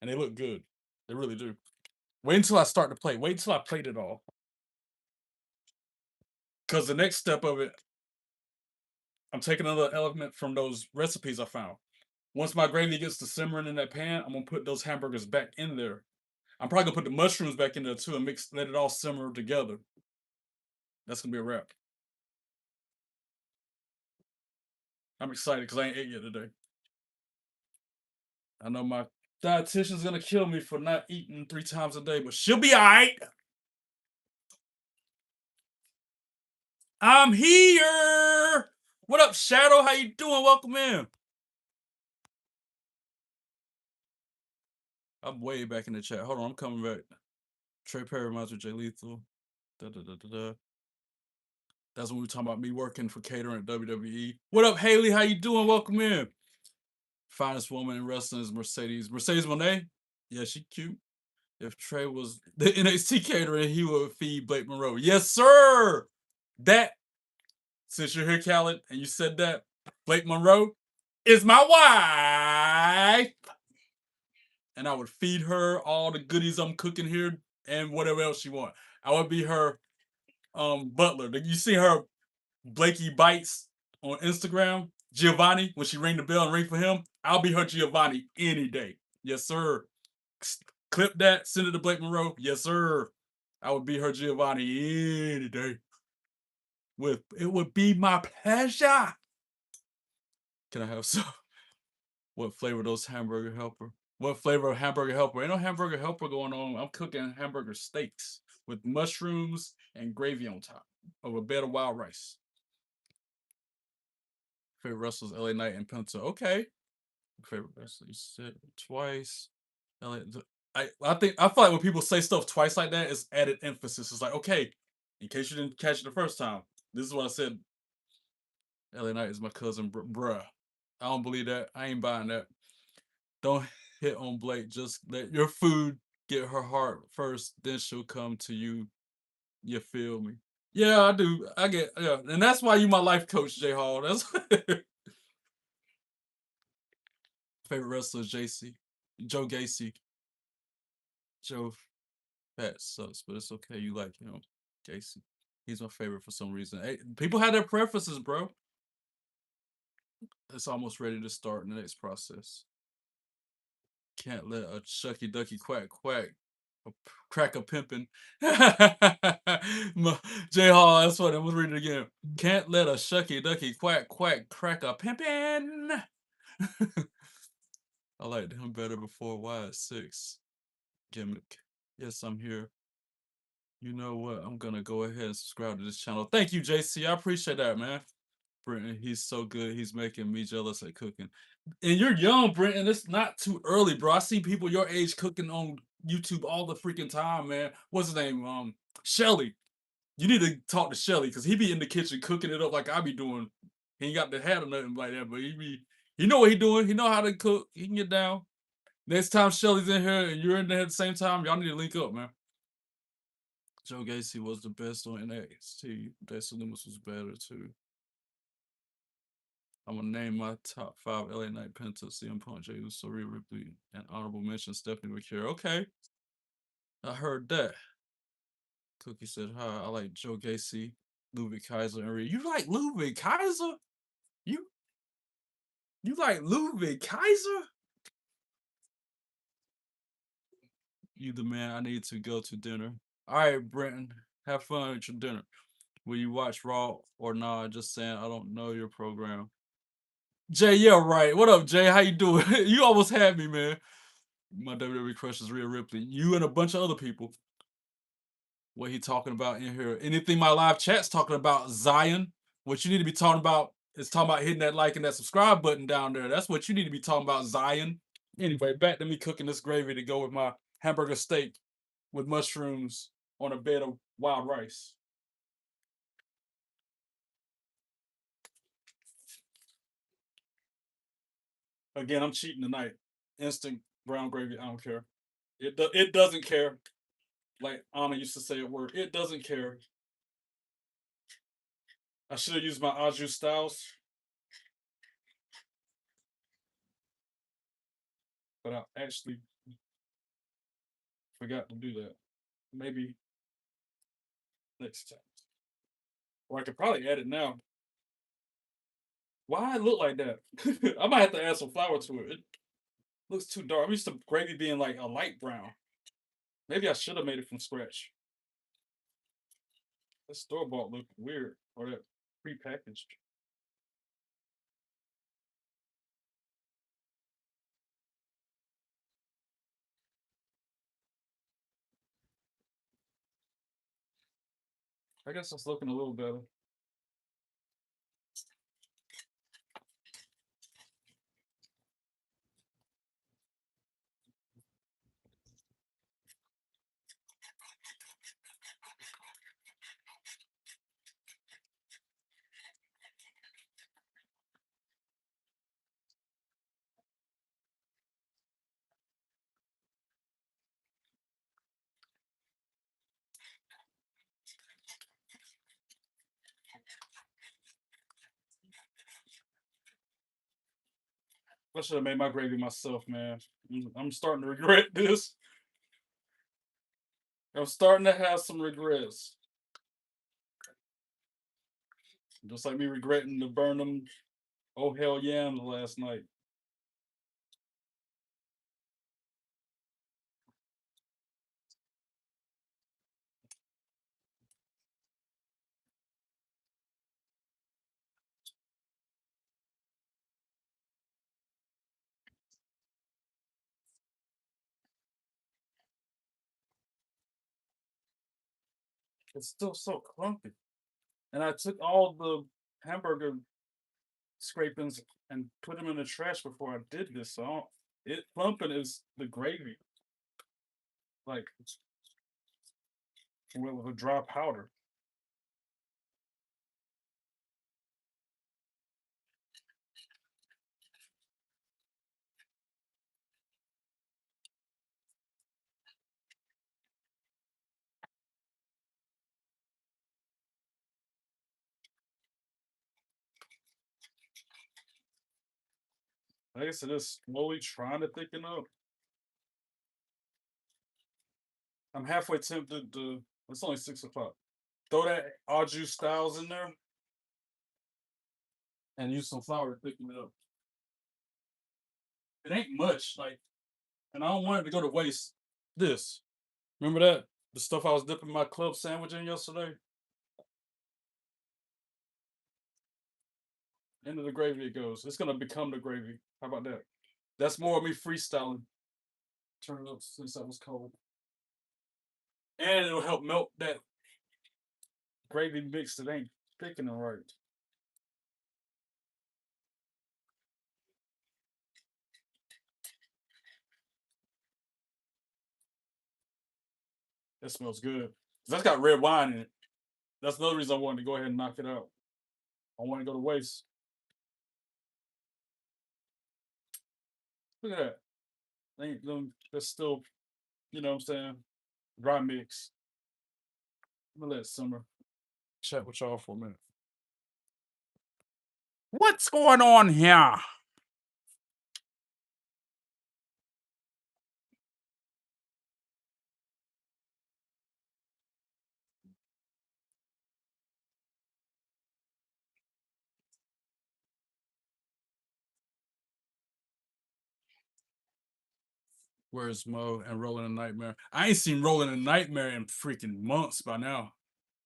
and they look good. They really do. Wait until I start to plate. Wait until I plate it all. Because the next step of it, I'm taking another element from those recipes I found. Once my gravy gets to simmering in that pan, I'm gonna put those hamburgers back in there. I'm probably gonna put the mushrooms back in there too and let it all simmer together. That's gonna be a wrap. I'm excited because I ain't ate yet today. I know my dietitian's gonna kill me for not eating 3 times a day, but she'll be all right. I'm here. What up, Shadow? How you doing? Welcome in. I'm way back in the chat. Hold on, I'm coming back. Trey Perry reminds me of Jay Lethal. Da, da, da, da, da. That's when we were talking about me working for catering at WWE. What up, Haley? How you doing? Welcome in. Finest woman in wrestling is Mercedes. Mercedes Monet? Yeah, she cute. If Trey was the NXT catering, he would feed Blake Monroe. Yes, sir. That, since you're here, Khaled, and you said that, Blake Monroe is my wife. And I would feed her all the goodies I'm cooking here and whatever else she want. I would be her butler. You see her Blakey Bites on Instagram, Giovanni, when she ring the bell and ring for him, I'll be her Giovanni any day. Yes, sir. Clip that, send it to Blake Monroe. Yes, sir. I would be her Giovanni any day. It would be my pleasure. Can I have some? What flavor those hamburger helper? What flavor of hamburger helper? Ain't no hamburger helper going on. I'm cooking hamburger steaks with mushrooms and gravy on top of a bed of wild rice. Favorite wrestlers, LA Knight and Penta. Okay. Favorite wrestler, you said twice. LA, I feel like when people say stuff twice like that, it's added emphasis. It's like, okay, in case you didn't catch it the first time, this is what I said. LA Knight is my cousin, bruh. I don't believe that. I ain't buying that. Don't hit on Blake. Just let your food get her heart first, then she'll come to you. You feel me? Yeah, I do. I get, yeah, and that's why you my life coach, J Hall. That's favorite wrestler, JC, Joe Gacy. Joe Fat sucks, but it's okay. You like him, Gacy. He's my favorite for some reason. Hey, people have their preferences, bro. It's almost ready to start in the next process. Can't let a shucky ducky quack quack crack a pimpin'. J Hall, that's what I'm gonna read it again. Can't let a shucky ducky quack quack crack a pimpin'. I liked him better before Wyatt 6 gimmick. Yes, I'm here. You know what? I'm gonna go ahead and subscribe to this channel. Thank you, JC. I appreciate that, man. Brenton, he's so good. He's making me jealous at cooking. And you're young, Brenton. It's not too early, bro. I see people your age cooking on YouTube all the freaking time, man. What's his name? Shelly. You need to talk to Shelly because he be in the kitchen cooking it up like I be doing. He ain't got the hat or nothing like that, but he know what he doing. He know how to cook. He can get down. Next time Shelly's in here and you're in there at the same time, y'all need to link up, man. Joe Gacy was the best on NXT. Dexter Lumis was better too. I'm gonna name my top 5 LA Knight Penta, CM Punk, Jey Uso, Rhea Ripley, and honorable mention Stephanie McCure. Okay, I heard that. Cookie said hi. I like Joe Gacy, Ludwig Kaiser, and Rhea. You like Ludwig Kaiser? You you like Ludwig Kaiser? You the man. I need to go to dinner. All right, Brenton. Have fun at your dinner. Will you watch Raw or not? Just saying, I don't know your program. Jay, yeah, right. What up, Jay? How you doing? You almost had me, man. My WWE crush is Rhea Ripley. You and a bunch of other people. What he talking about in here? Anything my live chat's talking about, Zion. What you need to be talking about is talking about hitting that like and that subscribe button down there. That's what you need to be talking about, Zion. Anyway, back to me cooking this gravy to go with my hamburger steak with mushrooms on a bed of wild rice. Again, I'm cheating tonight. Instant brown gravy. I don't care. It doesn't care. Like Anna used to say at work, it doesn't care. I should have used my au jus styles, but I actually forgot to do that. Maybe next time. Or I could probably add it now. Why it look like that? I might have to add some flour to it. It looks too dark. I'm used to gravy being like a light brown. Maybe I should have made it from scratch. That store bought look weird, or that prepackaged. I guess it's looking a little better. I should have made my gravy myself, man. I'm starting to regret this. I'm starting to have some regrets. Just like me regretting to burn them oh hell yams last night. It's still so clumpy. And I took all the hamburger scrapings and put them in the trash before I did this. So it clumping is the gravy. Like with a dry powder. I guess it is slowly trying to thicken up. I'm halfway tempted to. It's only 6 o'clock. Throw that au jus styles in there and use some flour to thicken it up. It ain't much, like, and I don't want it to go to waste. This, remember that the stuff I was dipping my club sandwich in yesterday? Into the gravy it goes. It's gonna become the gravy. How about that? That's more of me freestyling. Turn it up since that was cold, and it'll help melt that gravy mix that ain't thickening right. That smells good. That's got red wine in it. That's another reason I wanted to go ahead and knock it out. I want to go to waste. Look at that. Ain't them. That's still, you know what I'm saying? Dry mix. I'm gonna let it simmer. Chat with y'all for a minute. What's going on here? Where's Mo and Rolling a Nightmare? I ain't seen Rolling a Nightmare in freaking months by now.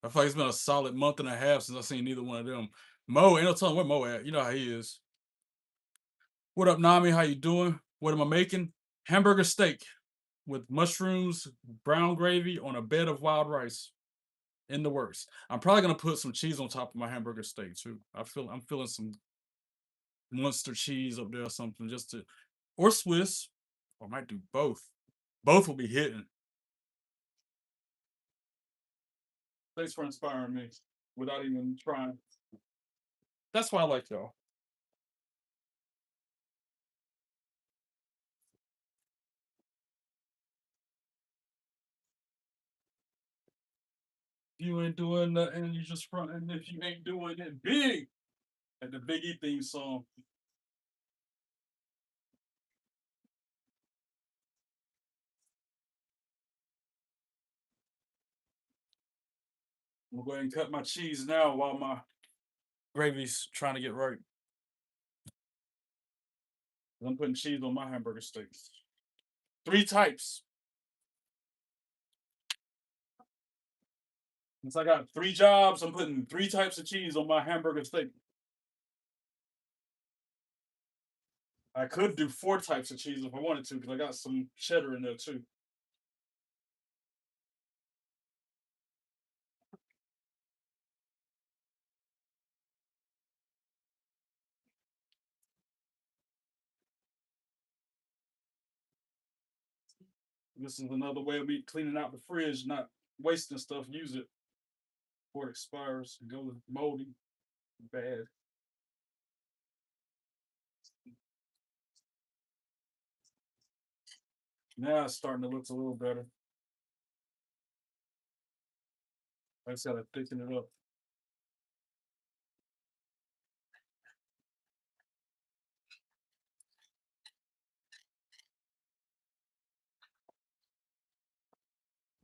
I feel like it's been a solid month and a half since I've seen neither one of them. Mo, ain't no telling where Mo at. You know how he is. What up, Nami? How you doing? What am I making? Hamburger steak with mushrooms, brown gravy on a bed of wild rice. In the works. I'm probably gonna put some cheese on top of my hamburger steak too. I'm feeling some Munster cheese up there or something just to, or Swiss, or I might do both. Both will be hitting. Thanks for inspiring me without even trying. That's why I like y'all. You ain't doing nothing, you just fronting if you ain't doing it big. At the Big E theme song. I'm gonna go ahead and cut my cheese now while my gravy's trying to get right. I'm putting cheese on my hamburger steaks. Three types. Since I got three jobs, I'm putting three types of cheese on my hamburger steak. I could do four types of cheese if I wanted to, because I got some cheddar in there too. This is another way of me cleaning out the fridge, not wasting stuff. Use it before it expires and goes moldy, bad. Now it's starting to look a little better. I just gotta thicken it up.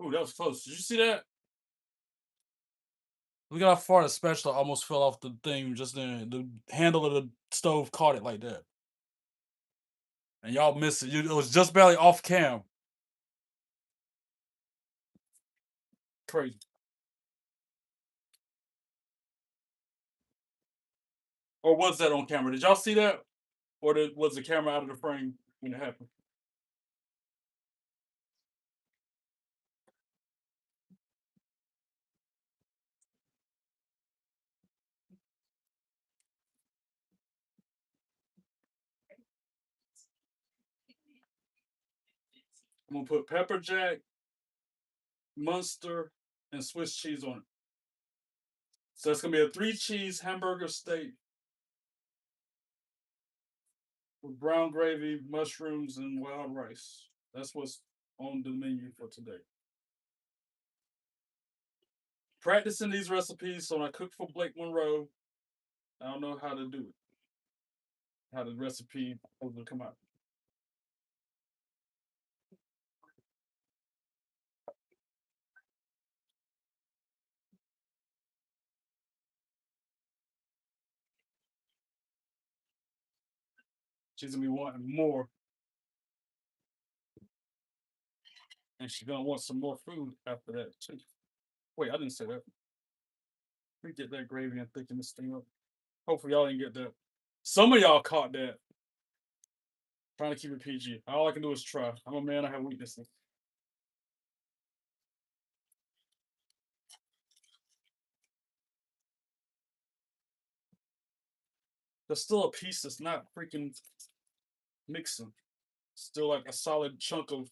Ooh, that was close. Did you see that? Look at how far the spatula almost fell off the thing just then. The handle of the stove caught it like that. And y'all missed it. It was just barely off cam. Crazy. Or was that on camera? Did y'all see that? Or was the camera out of the frame when it happened? I'm gonna put pepper jack, mustard, and Swiss cheese on it. So it's gonna be a 3-cheese hamburger steak with brown gravy, mushrooms, and wild rice. That's what's on the menu for today. Practicing these recipes so when I cook for Blake Monroe, I don't know how to do it. How the recipe will come out. She's gonna be wanting more, and she's gonna want some more food after that too. Wait, I didn't say that. Let me get that gravy and thicken this thing up. Hopefully, y'all didn't get that. Some of y'all caught that. Trying to keep it PG. All I can do is try. I'm a man. I have weaknesses. There's still a piece that's not freaking mixing. Still like a solid chunk of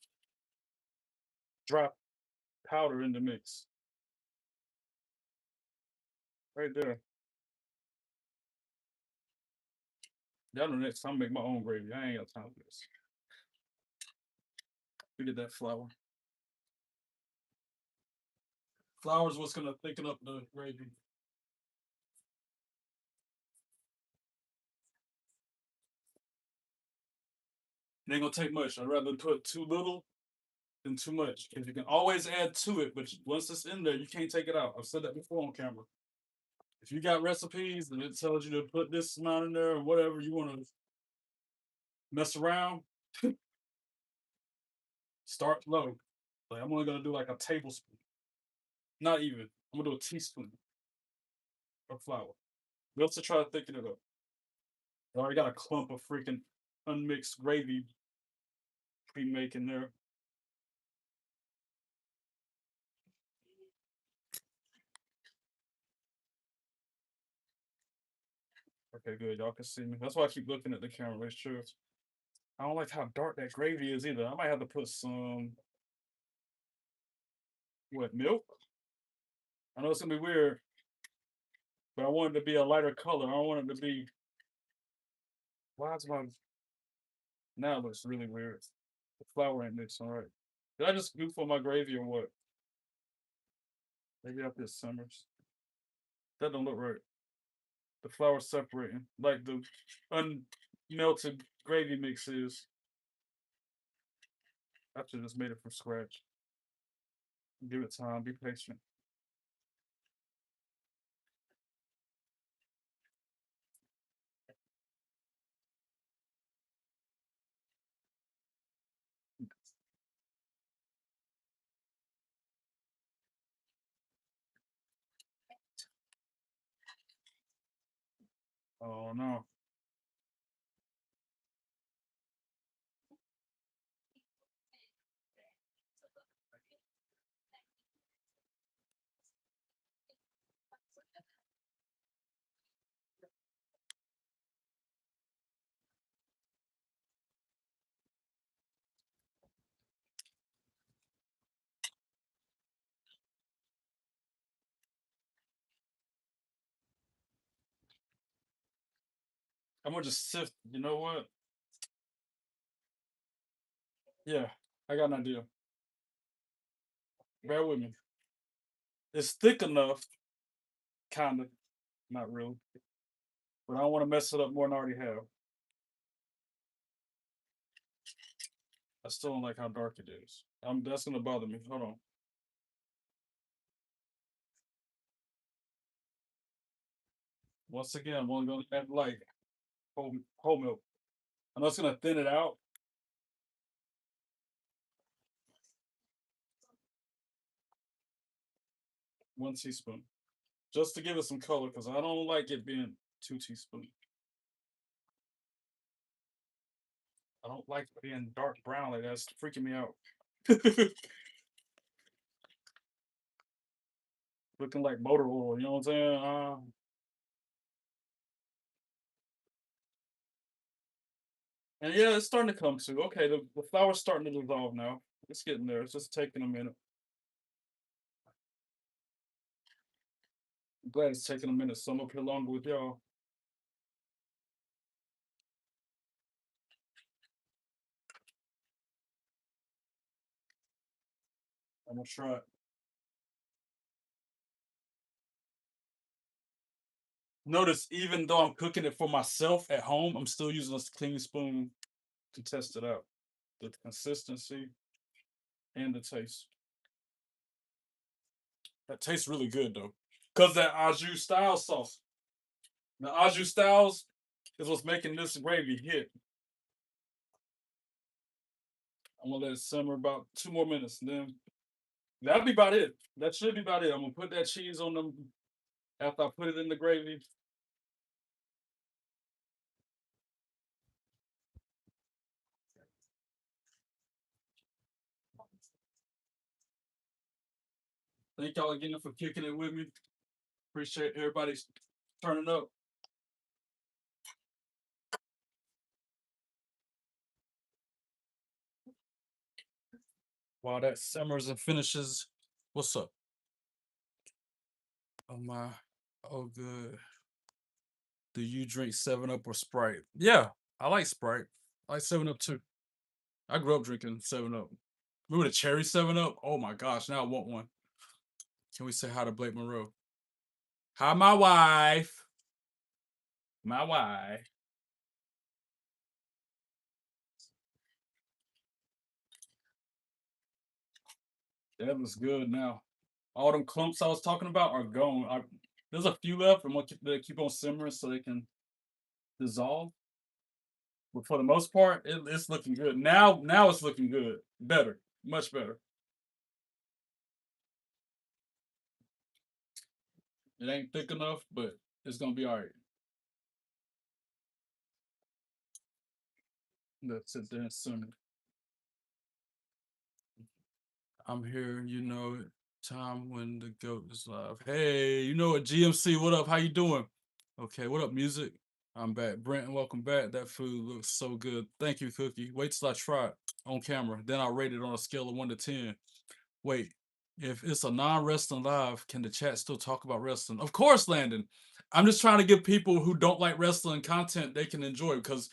dry powder in the mix. Right there. Y'all know next time I make my own gravy. I ain't got time for this. We get that flour. Flour's what's gonna thicken up the gravy. It ain't gonna take much. I'd rather put too little than too much. Because you can always add to it, but once it's in there, you can't take it out. I've said that before on camera. If you got recipes and it tells you to put this amount in there or whatever you want to mess around, start low. Like I'm only gonna do like a tablespoon. Not even. I'm gonna do a teaspoon of flour. We also try to thicken it up. I already got a clump of freaking unmixed gravy pre-making there. Okay, good. Y'all can see me. That's why I keep looking at the camera. Make sure. I don't like how dark that gravy is either. I might have to put some what milk. I know it's gonna be weird, but I want it to be a lighter color. I don't want it to be. Why is my now it looks really weird. The flour ain't mixed all right. Did I just goof on my gravy or what? Maybe after summers. That don't look right. The flour separating like the unmelted gravy mix is. I should just made it from scratch. Give it time. Be patient. Oh no. I'm gonna just sift. You know what? Yeah, I got an idea. Bear with me. It's thick enough, kind of, not really, but I don't want to mess it up more than I already have. I still don't like how dark it is. That's gonna bother me. Hold on. Once again, I'm only going to add like whole milk. I'm just going to thin it out. One teaspoon. Just to give it some color because I don't like it being 2 teaspoons. I don't like it being dark brown like that. It's freaking me out. Looking like motor oil, you know what I'm saying? And yeah, it's starting to come to. Okay, the flour's starting to dissolve now. It's getting there. It's just taking a minute. I'm glad it's taking a minute, so I'm up here longer with y'all. I'm gonna try it. Notice, even though I'm cooking it for myself at home, I'm still using a clean spoon to test it out. The consistency and the taste. That tastes really good though. Cause that au jus style sauce. The au jus styles is what's making this gravy hit. I'm gonna let it simmer about 2 more minutes, and then that'll be about it. That should be about it. I'm gonna put that cheese on them after I put it in the gravy. Thank y'all again for kicking it with me. Appreciate everybody's turning up. While that simmers and finishes, what's up? Oh my, oh good. Do you drink 7 Up or Sprite? Yeah, I like Sprite. I like 7 Up too. I grew up drinking 7 Up. Remember the cherry 7 Up? Oh my gosh, now I want one. Can we say hi to Blake Monroe? Hi, my wife. My wife. That looks good now. All them clumps I was talking about are gone. There's a few left. I'm gonna keep on simmering so they can dissolve. But for the most part, it's looking good. Now it's looking good. Better. Much better. It ain't thick enough, but it's gonna be all right. Let's sit there and simmer. I'm here, time when the goat is live. Hey, you know what, GMC, what up? How you doing? Okay, what up, music? I'm back. Brent, welcome back. That food looks so good. Thank you, Cookie. Wait till I try it on camera. Then I'll rate it on a scale of 1 to 10. Wait, if it's a non-wrestling live, can the chat still talk about wrestling? Of course, Landon. I'm just trying to give people who don't like wrestling content they can enjoy because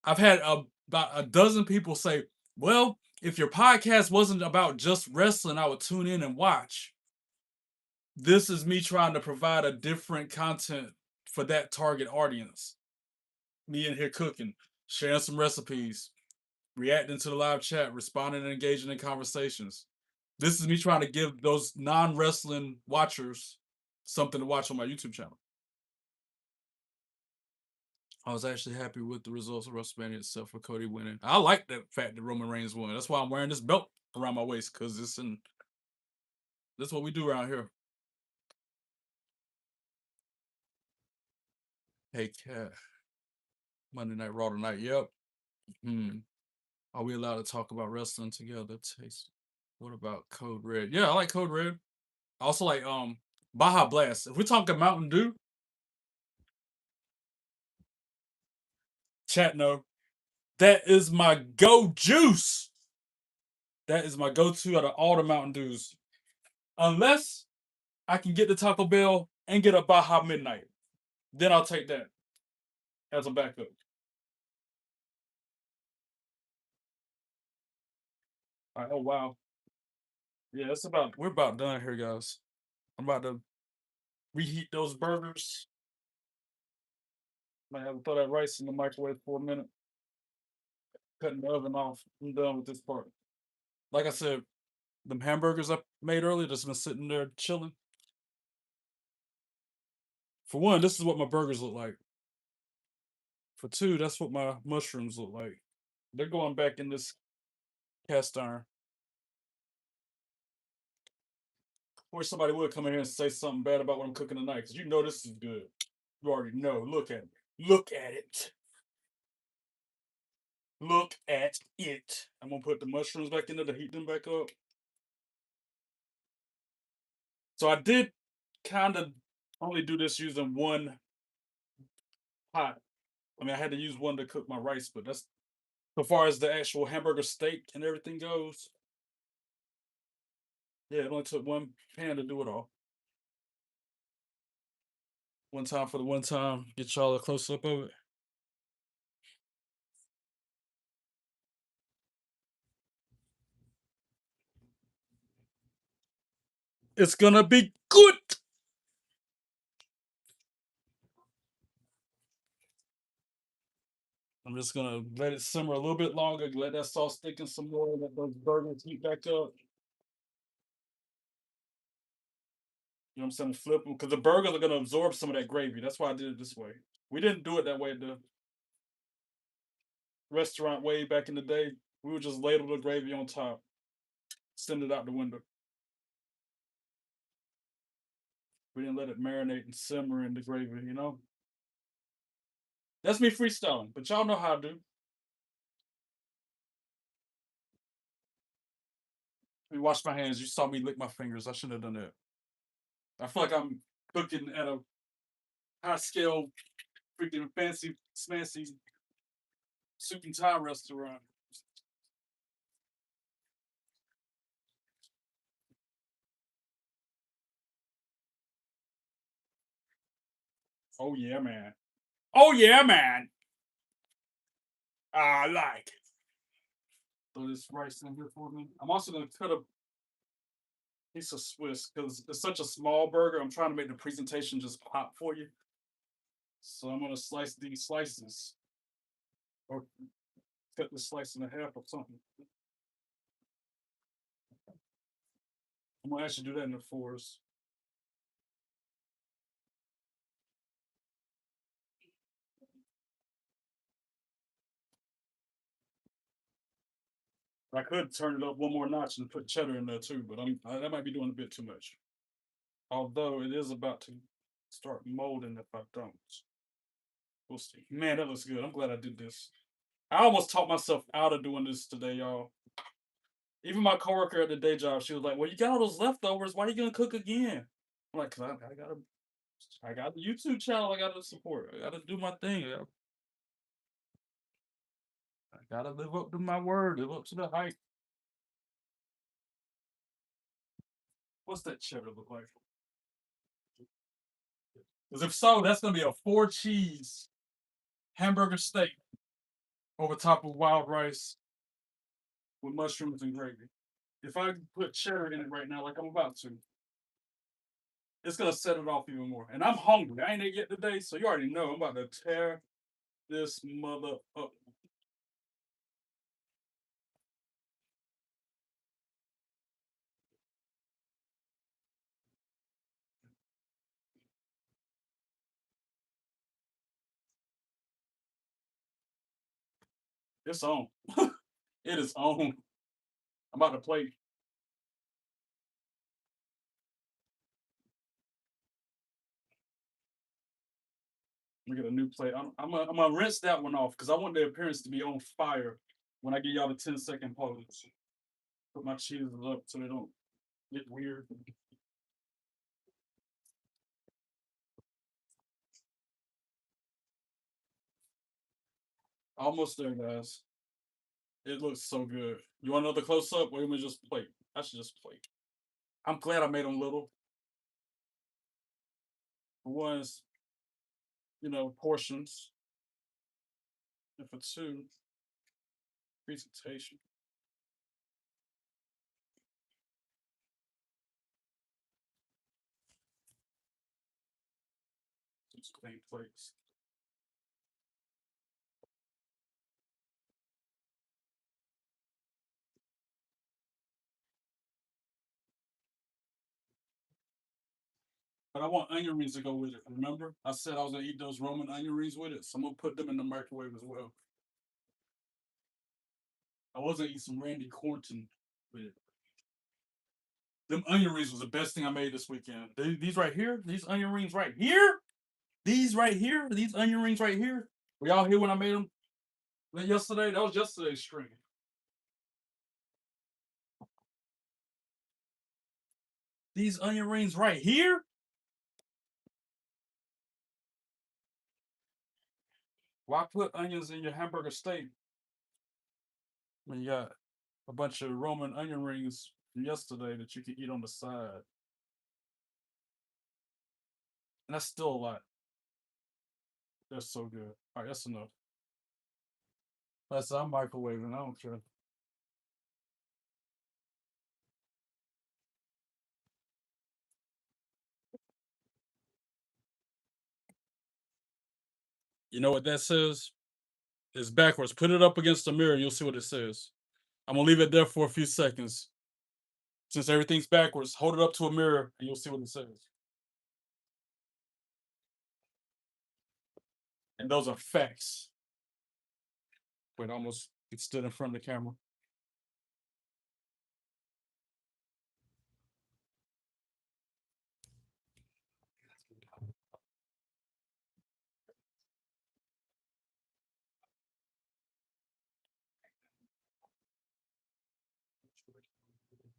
I've had about a dozen people say, well, if your podcast wasn't about just wrestling, I would tune in and watch. This is me trying to provide a different content for that target audience. Me in here cooking, sharing some recipes, reacting to the live chat, responding and engaging in conversations. This is me trying to give those non-wrestling watchers something to watch on my YouTube channel. I was actually happy with the results of WrestleMania itself for Cody winning. I like the fact that Roman Reigns won. That's why I'm wearing this belt around my waist because that's what we do around here. Hey, Cat. Monday Night Raw tonight. Yep. Hmm. Are we allowed to talk about wrestling together? Taste. What about Code Red? Yeah, I like Code Red. I also like Baja Blast. If we're talking Mountain Dew, chat no. That is my go juice. That is my go-to out of all the Mountain Dews. Unless I can get the Taco Bell and get a Baja Midnight. Then I'll take that as a backup. All right, oh wow. Yeah, we're about done here, guys. I'm about to reheat those burgers. Might have to throw that rice in the microwave for a minute. Cutting the oven off. I'm done with this part. Like I said, them hamburgers I made earlier just been sitting there chilling For one, this is what my burgers look like. For two, that's what my mushrooms look like. They're going back in this cast iron. I wish somebody would come in here and say something bad about what I'm cooking tonight, because you know this is good. You already know. Look at it. Look at it. Look at it. I'm gonna put the mushrooms back in there to heat them back up. So I did kind of only do this using one pot. I mean, I had to use one to cook my rice, but that's so far as the actual hamburger steak and everything goes. Yeah, it only took one pan to do it all. One time for the one time. Get y'all a close up of it. It's gonna be good. I'm just gonna let it simmer a little bit longer, let that sauce thicken some more, let those burgers heat back up. You know what I'm saying? Flip them because the burgers are gonna absorb some of that gravy. That's why I did it this way. We didn't do it that way the restaurant way back in the day. We would just ladle the gravy on top, send it out the window. We didn't let it marinate and simmer in the gravy, you know? That's me freestyling, but y'all know how I do. Let me wash my hands. You saw me lick my fingers. I shouldn't have done that. I feel like I'm cooking at a high scale, freaking fancy soup and Thai restaurant. Oh yeah, man. Oh yeah, man. I like it. Throw this rice in here for me. I'm also gonna cut a piece of Swiss because it's such a small burger. I'm trying to make the presentation just pop for you. So I'm gonna slice these slices or cut this slice in half or something. I'm gonna actually do that in the fours. I could turn it up one more notch and put cheddar in there too, but that might be doing a bit too much. Although it is about to start molding if I don't. We'll see. Man, that looks good. I'm glad I did this. I almost talked myself out of doing this today, y'all. Even my coworker at the day job, she was like, "Well, you got all those leftovers. Why are you gonna cook again?" I'm like, "Cause I got the YouTube channel. I gotta support. I gotta do my thing. I gotta live up to my word. Live up to the hype." What's that cheddar look like? Because if so, that's gonna be a four cheese hamburger steak over top of wild rice with mushrooms and gravy. If I put cheddar in it right now, like I'm about to, it's gonna set it off even more. And I'm hungry. I ain't ate yet today, so you already know I'm about to tear this mother up. It's on. It is on. I'm about to plate. Let me get a new plate. I'm gonna rinse that one off because I want the appearance to be on fire when I give y'all the 10-second pause. Put my cheeses up so they don't get weird. Almost there, guys. It looks so good. You want another close up, or you want me just plate? I should just plate. I'm glad I made them little. For one, it's, portions. And for two, presentation. Just clean plates. But I want onion rings to go with it. Remember? I said I was gonna eat those Roman onion rings with it, so I'm gonna put them in the microwave as well. I was gonna eat some Randy Cornton with it. Them onion rings was the best thing I made this weekend. These right here, these onion rings right here, these right here, these onion rings right here. Were y'all here when I made them yesterday? That was yesterday's stream. These onion rings right here. Why put onions in your hamburger steak when you got a bunch of Roman onion rings from yesterday that you can eat on the side? And that's still a lot. That's so good. All right, that's enough. I'm microwaving. I don't care. You know what that says? It's backwards. Put it up against the mirror. You'll see what it says. I'm gonna leave it there for a few seconds. Since everything's backwards, hold it up to a mirror and you'll see what it says. And those are facts. Wait, almost it stood in front of the camera.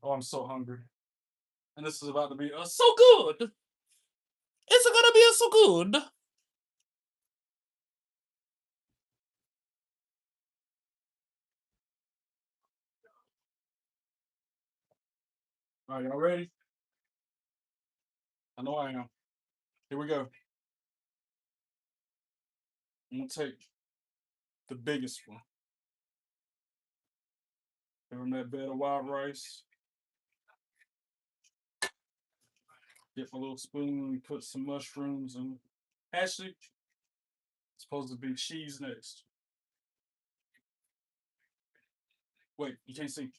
Oh, I'm so hungry. And this is about to be so good. It's gonna be so good. All right, y'all ready? I know I am. Here we go. I'm gonna take the biggest one. Give them that bed of wild rice. Get my little spoon, put some mushrooms and actually it's supposed to be cheese next. Wait, you can't see.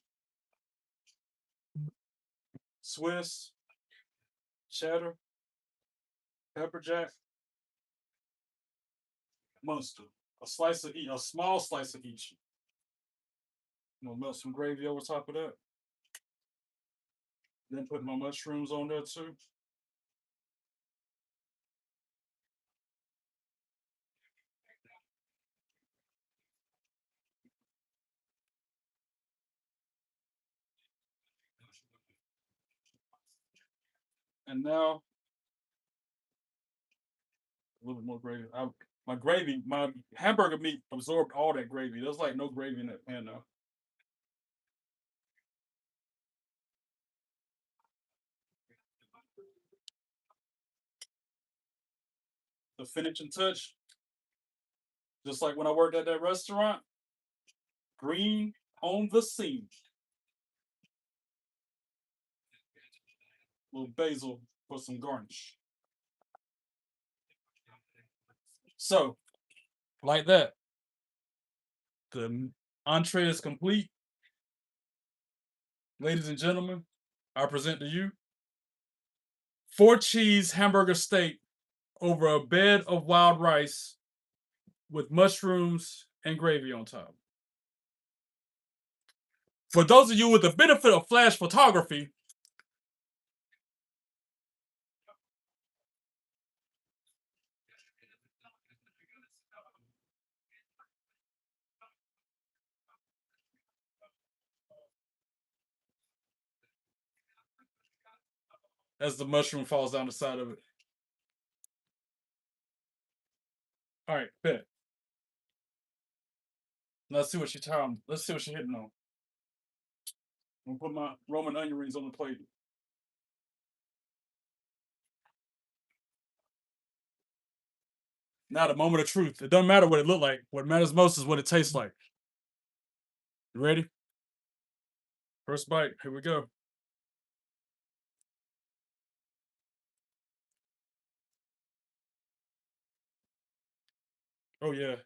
Swiss, cheddar, pepper jack, mustard. A slice of each, a small slice of each. I'm gonna melt some gravy over top of that. Then put my mushrooms on there too. And now a little bit more gravy. My hamburger meat absorbed all that gravy. There's like no gravy in that pan now. The finishing touch, just like when I worked at that restaurant, green on the scene. A little basil for some garnish. So, like that, the entree is complete. Ladies and gentlemen, I present to you 4 cheese hamburger steak over a bed of wild rice with mushrooms and gravy on top. For those of you with the benefit of flash photography, as the mushroom falls down the side of it. All right, bet. Let's see what she time. Let's see what she's hitting on. I'm gonna put my Roman onion rings on the plate. Now the moment of truth. It doesn't matter what it looked like. What matters most is what it tastes like. You ready? First bite. Here we go. Oh yeah,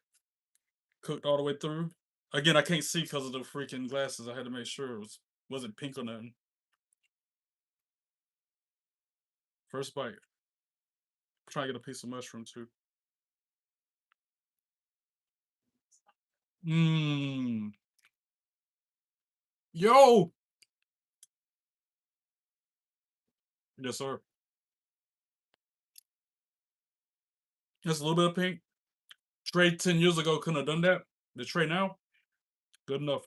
cooked all the way through. Again, I can't see because of the freaking glasses. I had to make sure it wasn't pink or nothing. First bite. Try to get a piece of mushroom too. Mmm. Yo. Yes, sir. Just a little bit of pink. Trey 10 years ago couldn't have done that. The Trey now, good enough.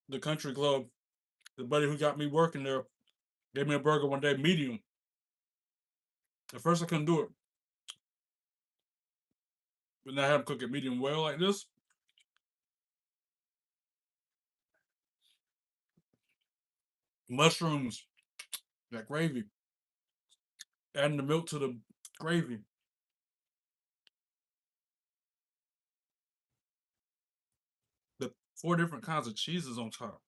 The country club, the buddy who got me working there, gave me a burger one day, medium. At first I couldn't do it. But now I have him cook it medium well like this. Mushrooms, that gravy. Adding the milk to the gravy. The 4 different kinds of cheeses on top.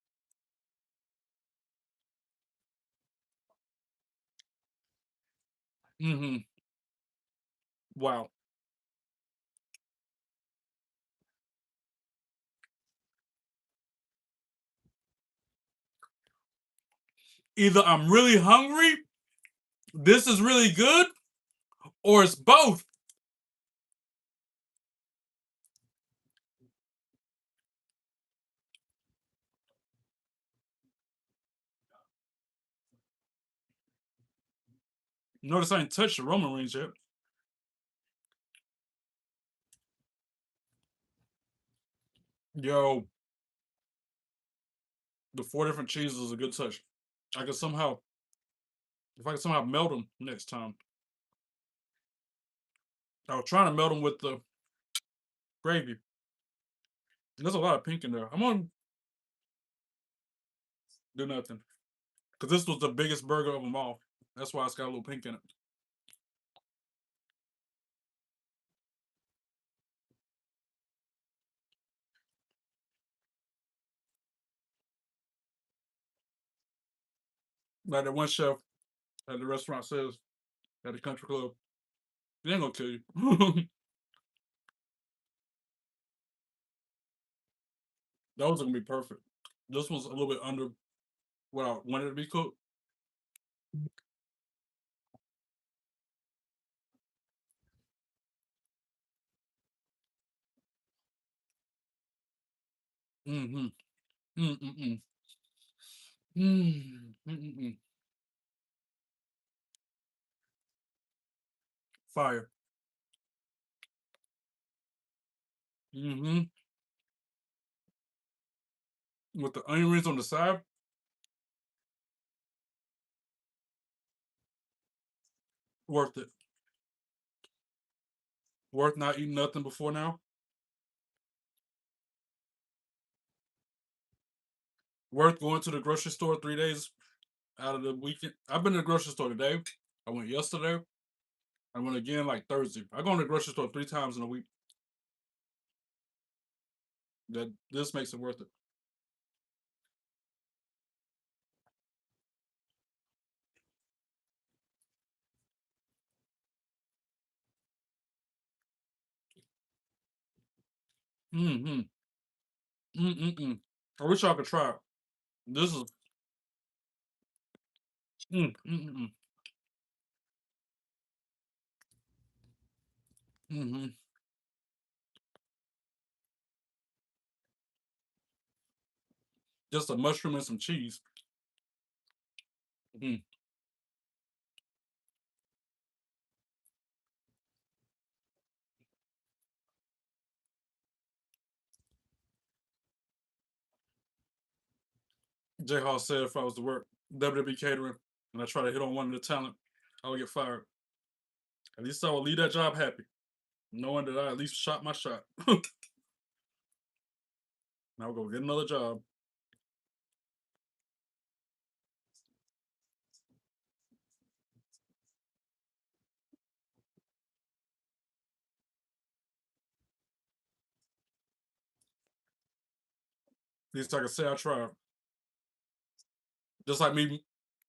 Mm-hmm. Wow. Either I'm really hungry, this is really good, or it's both. Notice I ain't touched the Roman reigns yet. Yo, the 4 different cheeses is a good touch. I could somehow, if I could somehow melt them next time. I was trying to melt them with the gravy. There's a lot of pink in there. I'm gonna do nothing. Because this was the biggest burger of them all. That's why it's got a little pink in it. Like that one chef at the restaurant says at the country club, they ain't gonna kill you. Those are gonna be perfect. This one's a little bit under what I wanted to be cooked. Mm-hmm. Mm-mm-mm. Mm-mm-mm. Fire. Mm-hmm. With the onion rings on the side, worth it. Worth not eating nothing before now. Worth going to the grocery store 3 days out of the weekend. I've been to the grocery store today. I went yesterday. I went again like Thursday. I go to the grocery store 3 times in a week. That this makes it worth it. Mm-hmm. Mm-mm-mm. I wish I could try it. This is mm-mm-mm. Mm-hmm. Just a mushroom and some cheese. Mm. J Hall said if I was to work WWE catering and I try to hit on one of the talent, I would get fired. At least I would leave that job happy, knowing that I at least shot my shot. Now I'll go get another job. At least I can say I tried. Just like me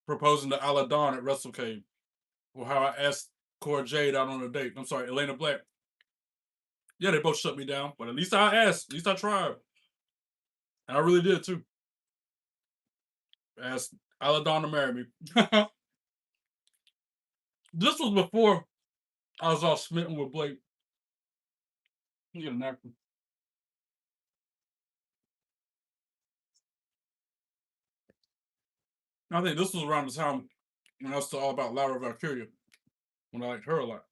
proposing to Aladon at WrestleCade, or how I asked Cora Jade out on a date. I'm sorry, Elena Black. Yeah, they both shut me down, but at least I asked. At least I tried. And I really did too. Asked I let Donna marry me. This was before I was all smitten with Blake. You get a napkin. I think this was around the time when I was still all about Laura Valkyria. When I liked her a lot.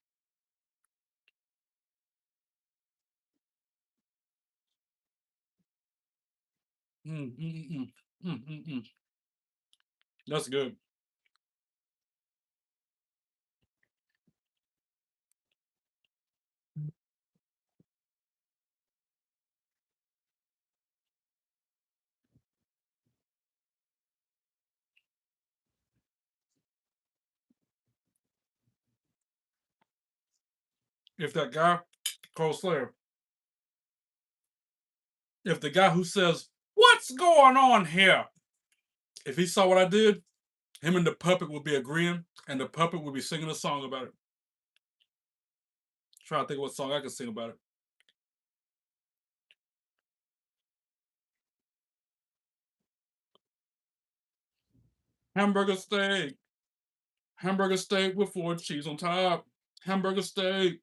Mm, mm, mm, mm, mm, mm, mm. That's good. If that guy, Cole Slayer, if the guy who says, "What's going on here?" If he saw what I did, him and the puppet would be agreeing, and the puppet would be singing a song about it. Trying to think of what song I could sing about it. Hamburger steak. Hamburger steak with 4 cheese on top. Hamburger steak.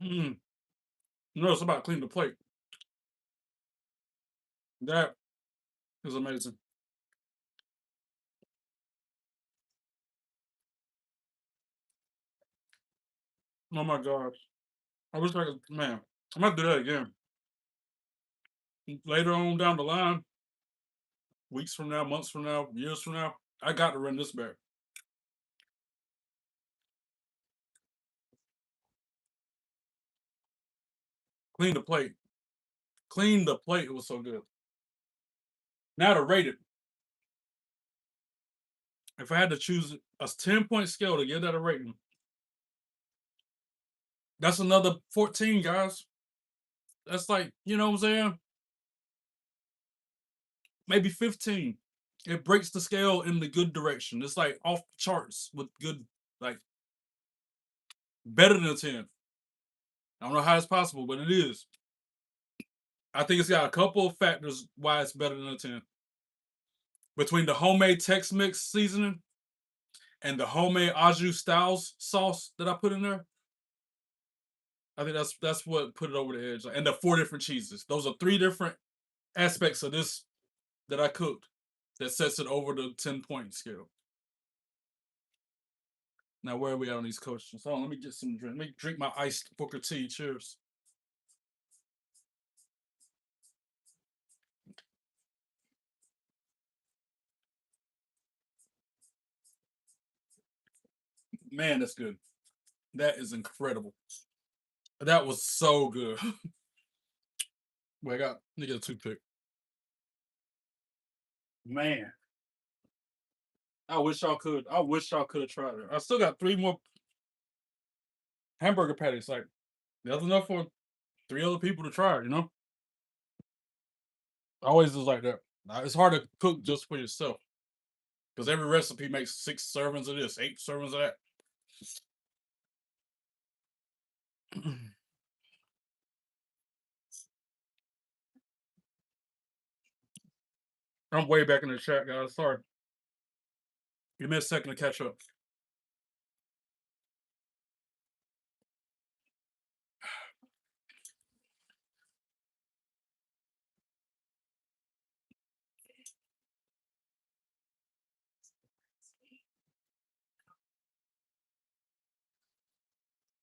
Mm. No, it's about clean the plate. That is amazing. Oh my gosh. I wish I could, man. I'm gonna do that again. Later on down the line, weeks from now, months from now, years from now, I got to run this back. Clean the plate. Clean the plate. It was so good. Now to rate it. If I had to choose a 10-point scale to give that a rating, that's another 14, guys. That's like, you know what I'm saying? Maybe 15. It breaks the scale in the good direction. It's like off the charts with good, like better than a 10. I don't know how it's possible, but it is. I think it's got a couple of factors why it's better than a 10. Between the homemade Tex Mix seasoning and the homemade au jus styles sauce that I put in there, I think that's what put it over the edge. And the 4 different cheeses. Those are 3 different aspects of this that I cooked that sets it over the 10-point scale. Now, where are we at on these questions? Hold on, let me get some drink. Let me drink my iced Booker tea. Cheers. Man, that's good. That is incredible. That was so good. Wait, let me get a toothpick. Man, I wish y'all could. I wish y'all could have tried it. I still got 3 more hamburger patties. Like, that's enough for 3 other people to try, you know? Always is like that. It's hard to cook just for yourself because every recipe makes 6 servings of this, 8 servings of that. I'm way back in the chat, guys. Sorry. Give me a second to catch up.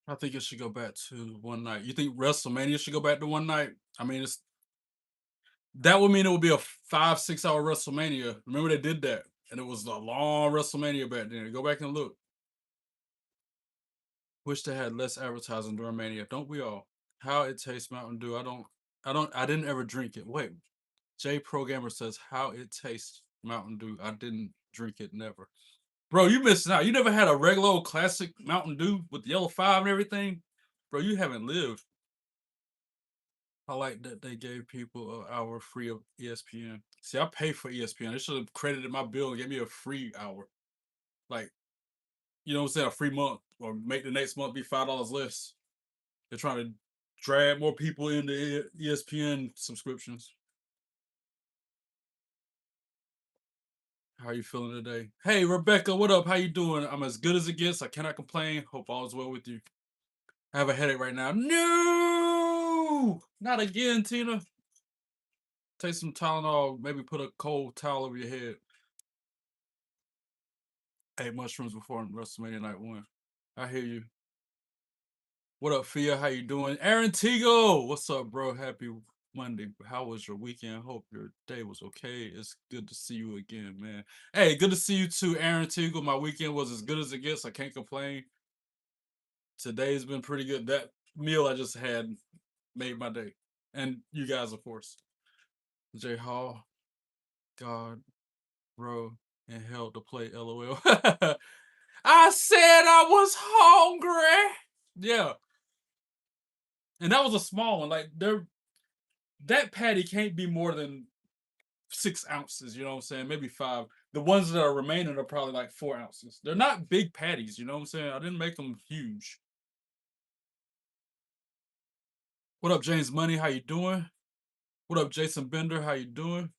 I think it should go back to one night. You think WrestleMania should go back to one night? I mean, that would mean it would be a 5-6 hour WrestleMania. Remember they did that, and it was a long WrestleMania back then. Go back and look. Wish they had less advertising during Mania. Don't we all? How it tastes Mountain Dew. I didn't ever drink it. Wait. J Programmer says how it tastes Mountain Dew. I didn't drink it, never. Bro, you missing out. You never had a regular old classic Mountain Dew with yellow 5 and everything? Bro, you haven't lived. I like that they gave people an hour free of ESPN. See, I pay for ESPN. They should have credited my bill and gave me a free hour. Like, you know what I'm saying, a free month or make the next month be $5 less. They're trying to drag more people into ESPN subscriptions. How are you feeling today? Hey, Rebecca, what up? How you doing? I'm as good as it gets. I cannot complain. Hope all is well with you. I have a headache right now. No! Not again, Tina. Take some Tylenol. Maybe put a cold towel over your head. I ate mushrooms before WrestleMania Night 1. I hear you. What up, Fia? How you doing? Aaron Tigo! What's up, bro? Happy Monday. How was your weekend? Hope your day was okay. It's good to see you again, man. Hey, good to see you too, Aaron Tigo. My weekend was as good as it gets. I can't complain. Today's been pretty good. That meal I just had made my day. And you guys, of course. J Hall, God, bro, and hell to play LOL. I said I was hungry. Yeah. And that was a small one. Like that patty can't be more than 6 ounces, you know what I'm saying? Maybe 5. The ones that are remaining are probably like 4 ounces. They're not big patties, you know what I'm saying? I didn't make them huge. What up, James Money? How you doing? What up, Jason Bender? How you doing?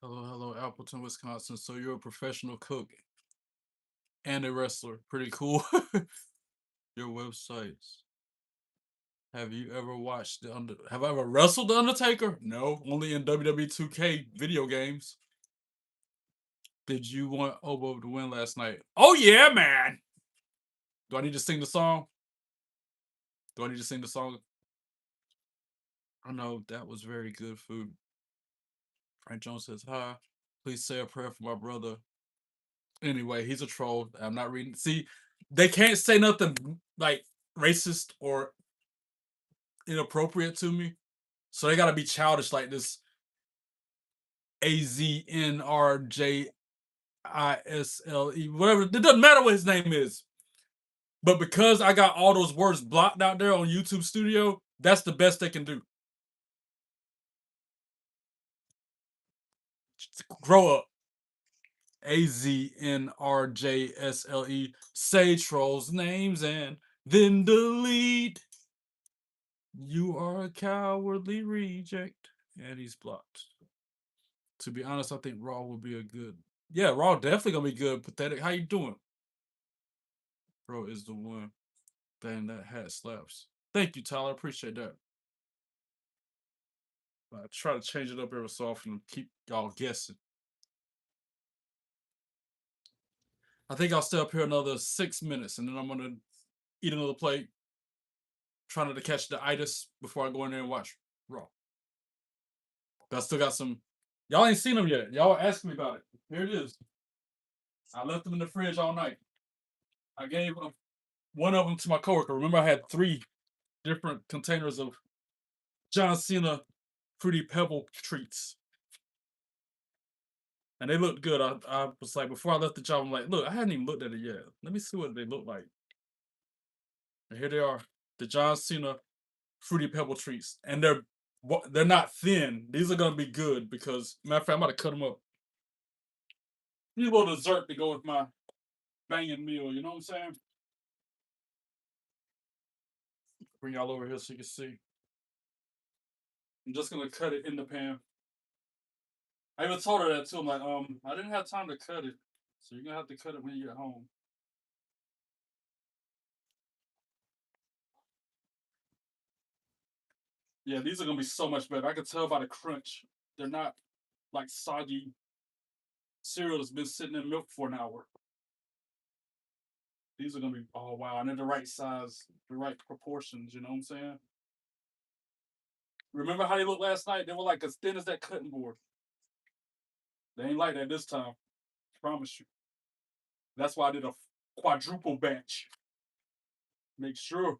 Hello, Appleton, Wisconsin. So you're a professional cook and a wrestler. Pretty cool. Your websites. Have you ever watched Have I ever wrestled the Undertaker? No, only in WWE 2K video games. Did you want Obo to win last night? Oh yeah, man. Do I need to sing the song? Do I need to sing the song? I know that was very good food. Frank Jones says hi. Please say a prayer for my brother. Anyway, he's a troll. I'm not reading. See, they can't say nothing like racist or inappropriate to me. So they gotta be childish like this AZNRJISLE, whatever. It doesn't matter what his name is. But because I got all those words blocked out there on YouTube Studio, that's the best they can do. Just grow up. AZNRJSLE. Say trolls' names and then delete. You are a cowardly reject. And he's blocked. To be honest, I think Raw will be a good. Yeah, Raw definitely gonna be good. Pathetic. How you doing? Bro is the one. Dang, that hat slaps. Thank you, Tyler. Appreciate that. I try to change it up every so often and keep y'all guessing. I think I'll stay up here another 6 minutes and then I'm gonna eat another plate. Trying to catch the itis before I go in there and watch Raw. But I still got some. Y'all ain't seen them yet. Y'all asked me about it. Here it is. I left them in the fridge all night. I gave one of them to my coworker. Remember, I had 3 different containers of John Cena Fruity Pebble treats. And they looked good. I was like, before I left the job, I'm like, look, I hadn't even looked at it yet. Let me see what they look like. And here they are. The John Cena Fruity Pebble treats. And they're not thin. These are gonna be good because matter of fact, I'm about to cut them up. Need a little dessert to go with my banging meal, you know what I'm saying? Bring y'all over here so you can see. I'm just gonna cut it in the pan. I even told her that too. I'm like, I didn't have time to cut it. So you're gonna have to cut it when you get home. Yeah, these are gonna be so much better. I can tell by the crunch. They're not like soggy cereal that's been sitting in milk for an hour. These are gonna be, oh wow, and they're the right size, the right proportions, you know what I'm saying? Remember how they looked last night? They were like as thin as that cutting board. They ain't like that this time. I promise you. That's why I did a quadruple batch. Make sure.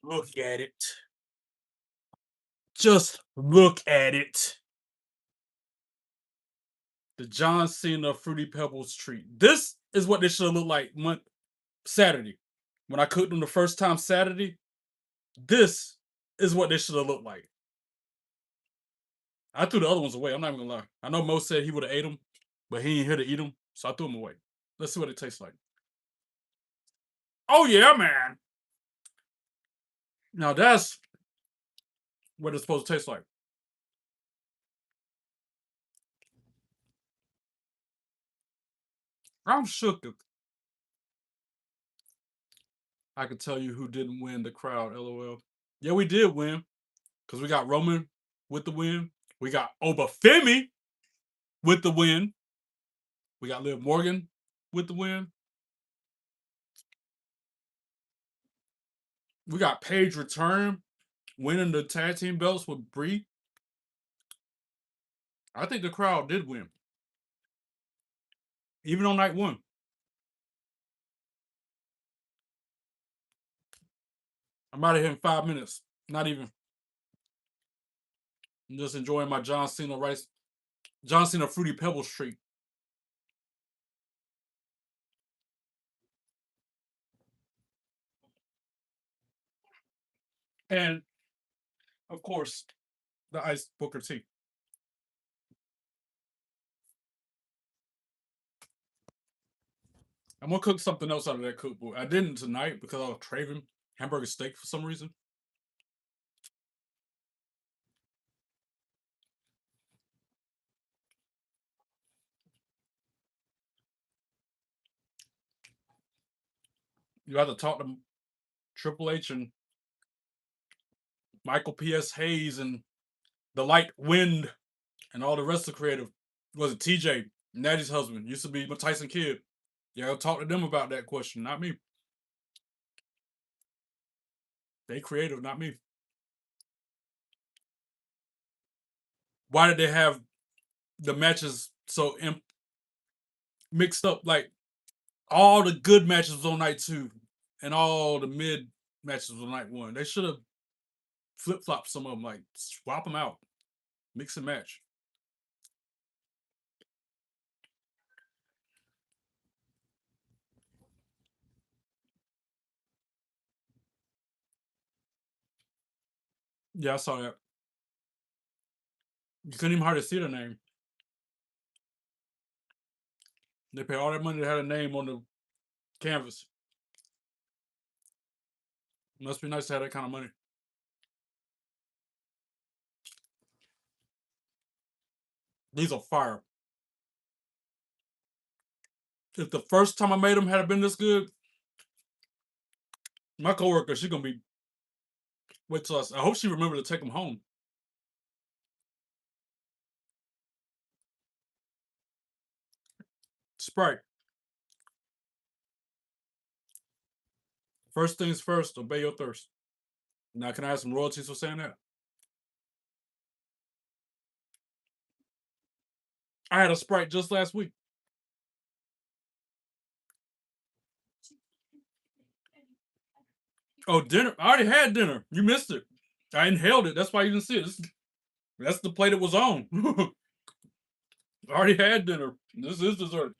Look at it. Just look at it. The John Cena Fruity Pebbles treat. This is what they should have looked like Saturday. When I cooked them the first time Saturday, this is what they should have looked like. I threw the other ones away. I'm not even gonna lie. I know Mo said he would have ate them, but he ain't here to eat them, so I threw them away. Let's see what it tastes like. Oh yeah, man. Now that's what it's supposed to taste like. I'm shook. I can tell you who didn't win the crowd. LOL. Yeah, we did win because we got Roman with the win. We got Obafemi with the win. We got Liv Morgan with the win. We got Paige Return winning the tag team belts with Brie. I think the crowd did win, even on night one. I'm out of here in 5 minutes. Not even. I'm just enjoying my John Cena Fruity Pebbles treat. And of course, the iced Booker T. I'm gonna cook something else out of that cookbook. I didn't tonight because I was craving hamburger steak for some reason. You have to talk to Triple H and Michael P.S. Hayes and the Light Wind and all the rest of the creative. Was it TJ, Natty's husband? Used to be Tyson Kidd. Yeah, I'll talk to them about that question, not me. They creative, not me. Why did they have the matches so mixed up? Like all the good matches was on night two, and all the mid matches was on night one. They should have flip flopped some of them, like swap them out, mix and match. Yeah, I saw that. You couldn't even hardly see the name. They pay all that money to have a name on the canvas. Must be nice to have that kind of money. These are fire. If the first time I made them had been this good, my coworker, she's gonna be wait till I hope she remember to take them home. Sprite. First things first, obey your thirst. Now, can I have some royalties for saying that? I had a Sprite just last week. Oh, dinner. I already had dinner. You missed it. I inhaled it. That's why you didn't see it. That's the plate it was on. I already had dinner. This is dessert.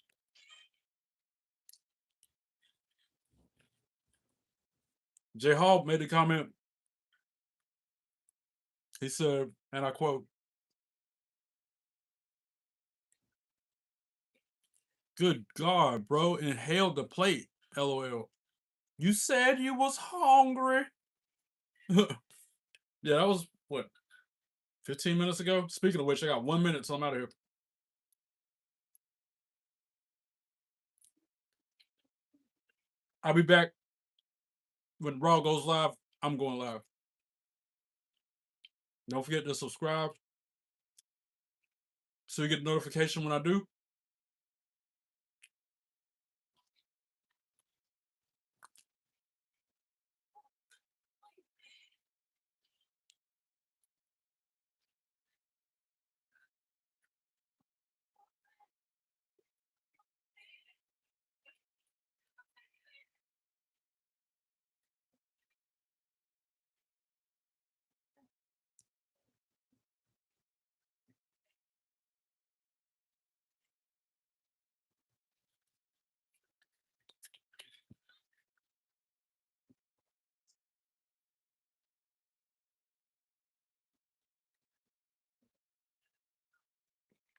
J Hall made a comment. He said, and I quote, "Good God, bro, inhaled the plate. LOL. You said you was hungry." Yeah, that was what 15 minutes ago. Speaking of which, I got 1 minute till I'm out of here. I'll be back when Raw goes live. I'm going live. Don't forget to subscribe so you get notification when I do.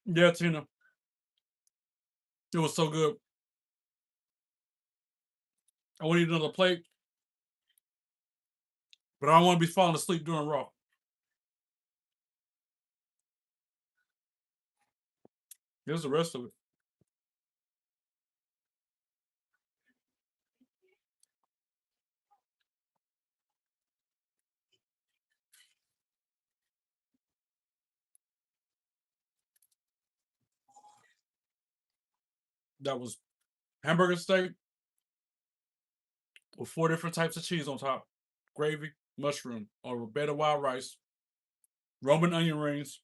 Yeah, Tina. It was so good. I want to eat another plate, but I don't want to be falling asleep during Raw. Here's the rest of it. That was hamburger steak with 4 different types of cheese on top, gravy, mushroom, or a bed of wild rice, Roman onion rings,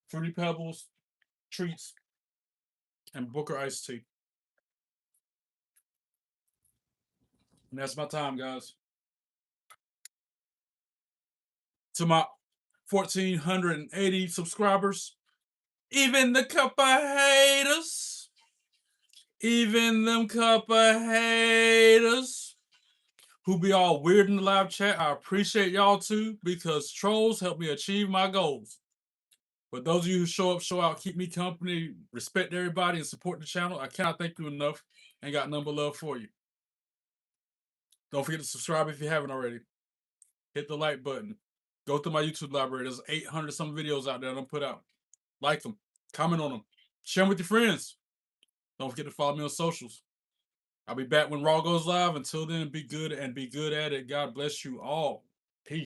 fruity pebbles, treats, and Booker iced tea. And that's my time, guys. To my 1,480 subscribers, even the cup of haters, even them cup of haters who be all weird in the live chat, I appreciate y'all too because trolls help me achieve my goals. But those of you who show up, show out, keep me company, respect everybody, and support the channel, I cannot thank you enough. And got number love for you. Don't forget to subscribe if you haven't already. Hit the like button. Go through my YouTube library. There's 800 some videos out there I don't put out. Like them, comment on them, share them with your friends. Don't forget to follow me on socials. I'll be back when Raw goes live. Until then, be good and be good at it. God bless you all.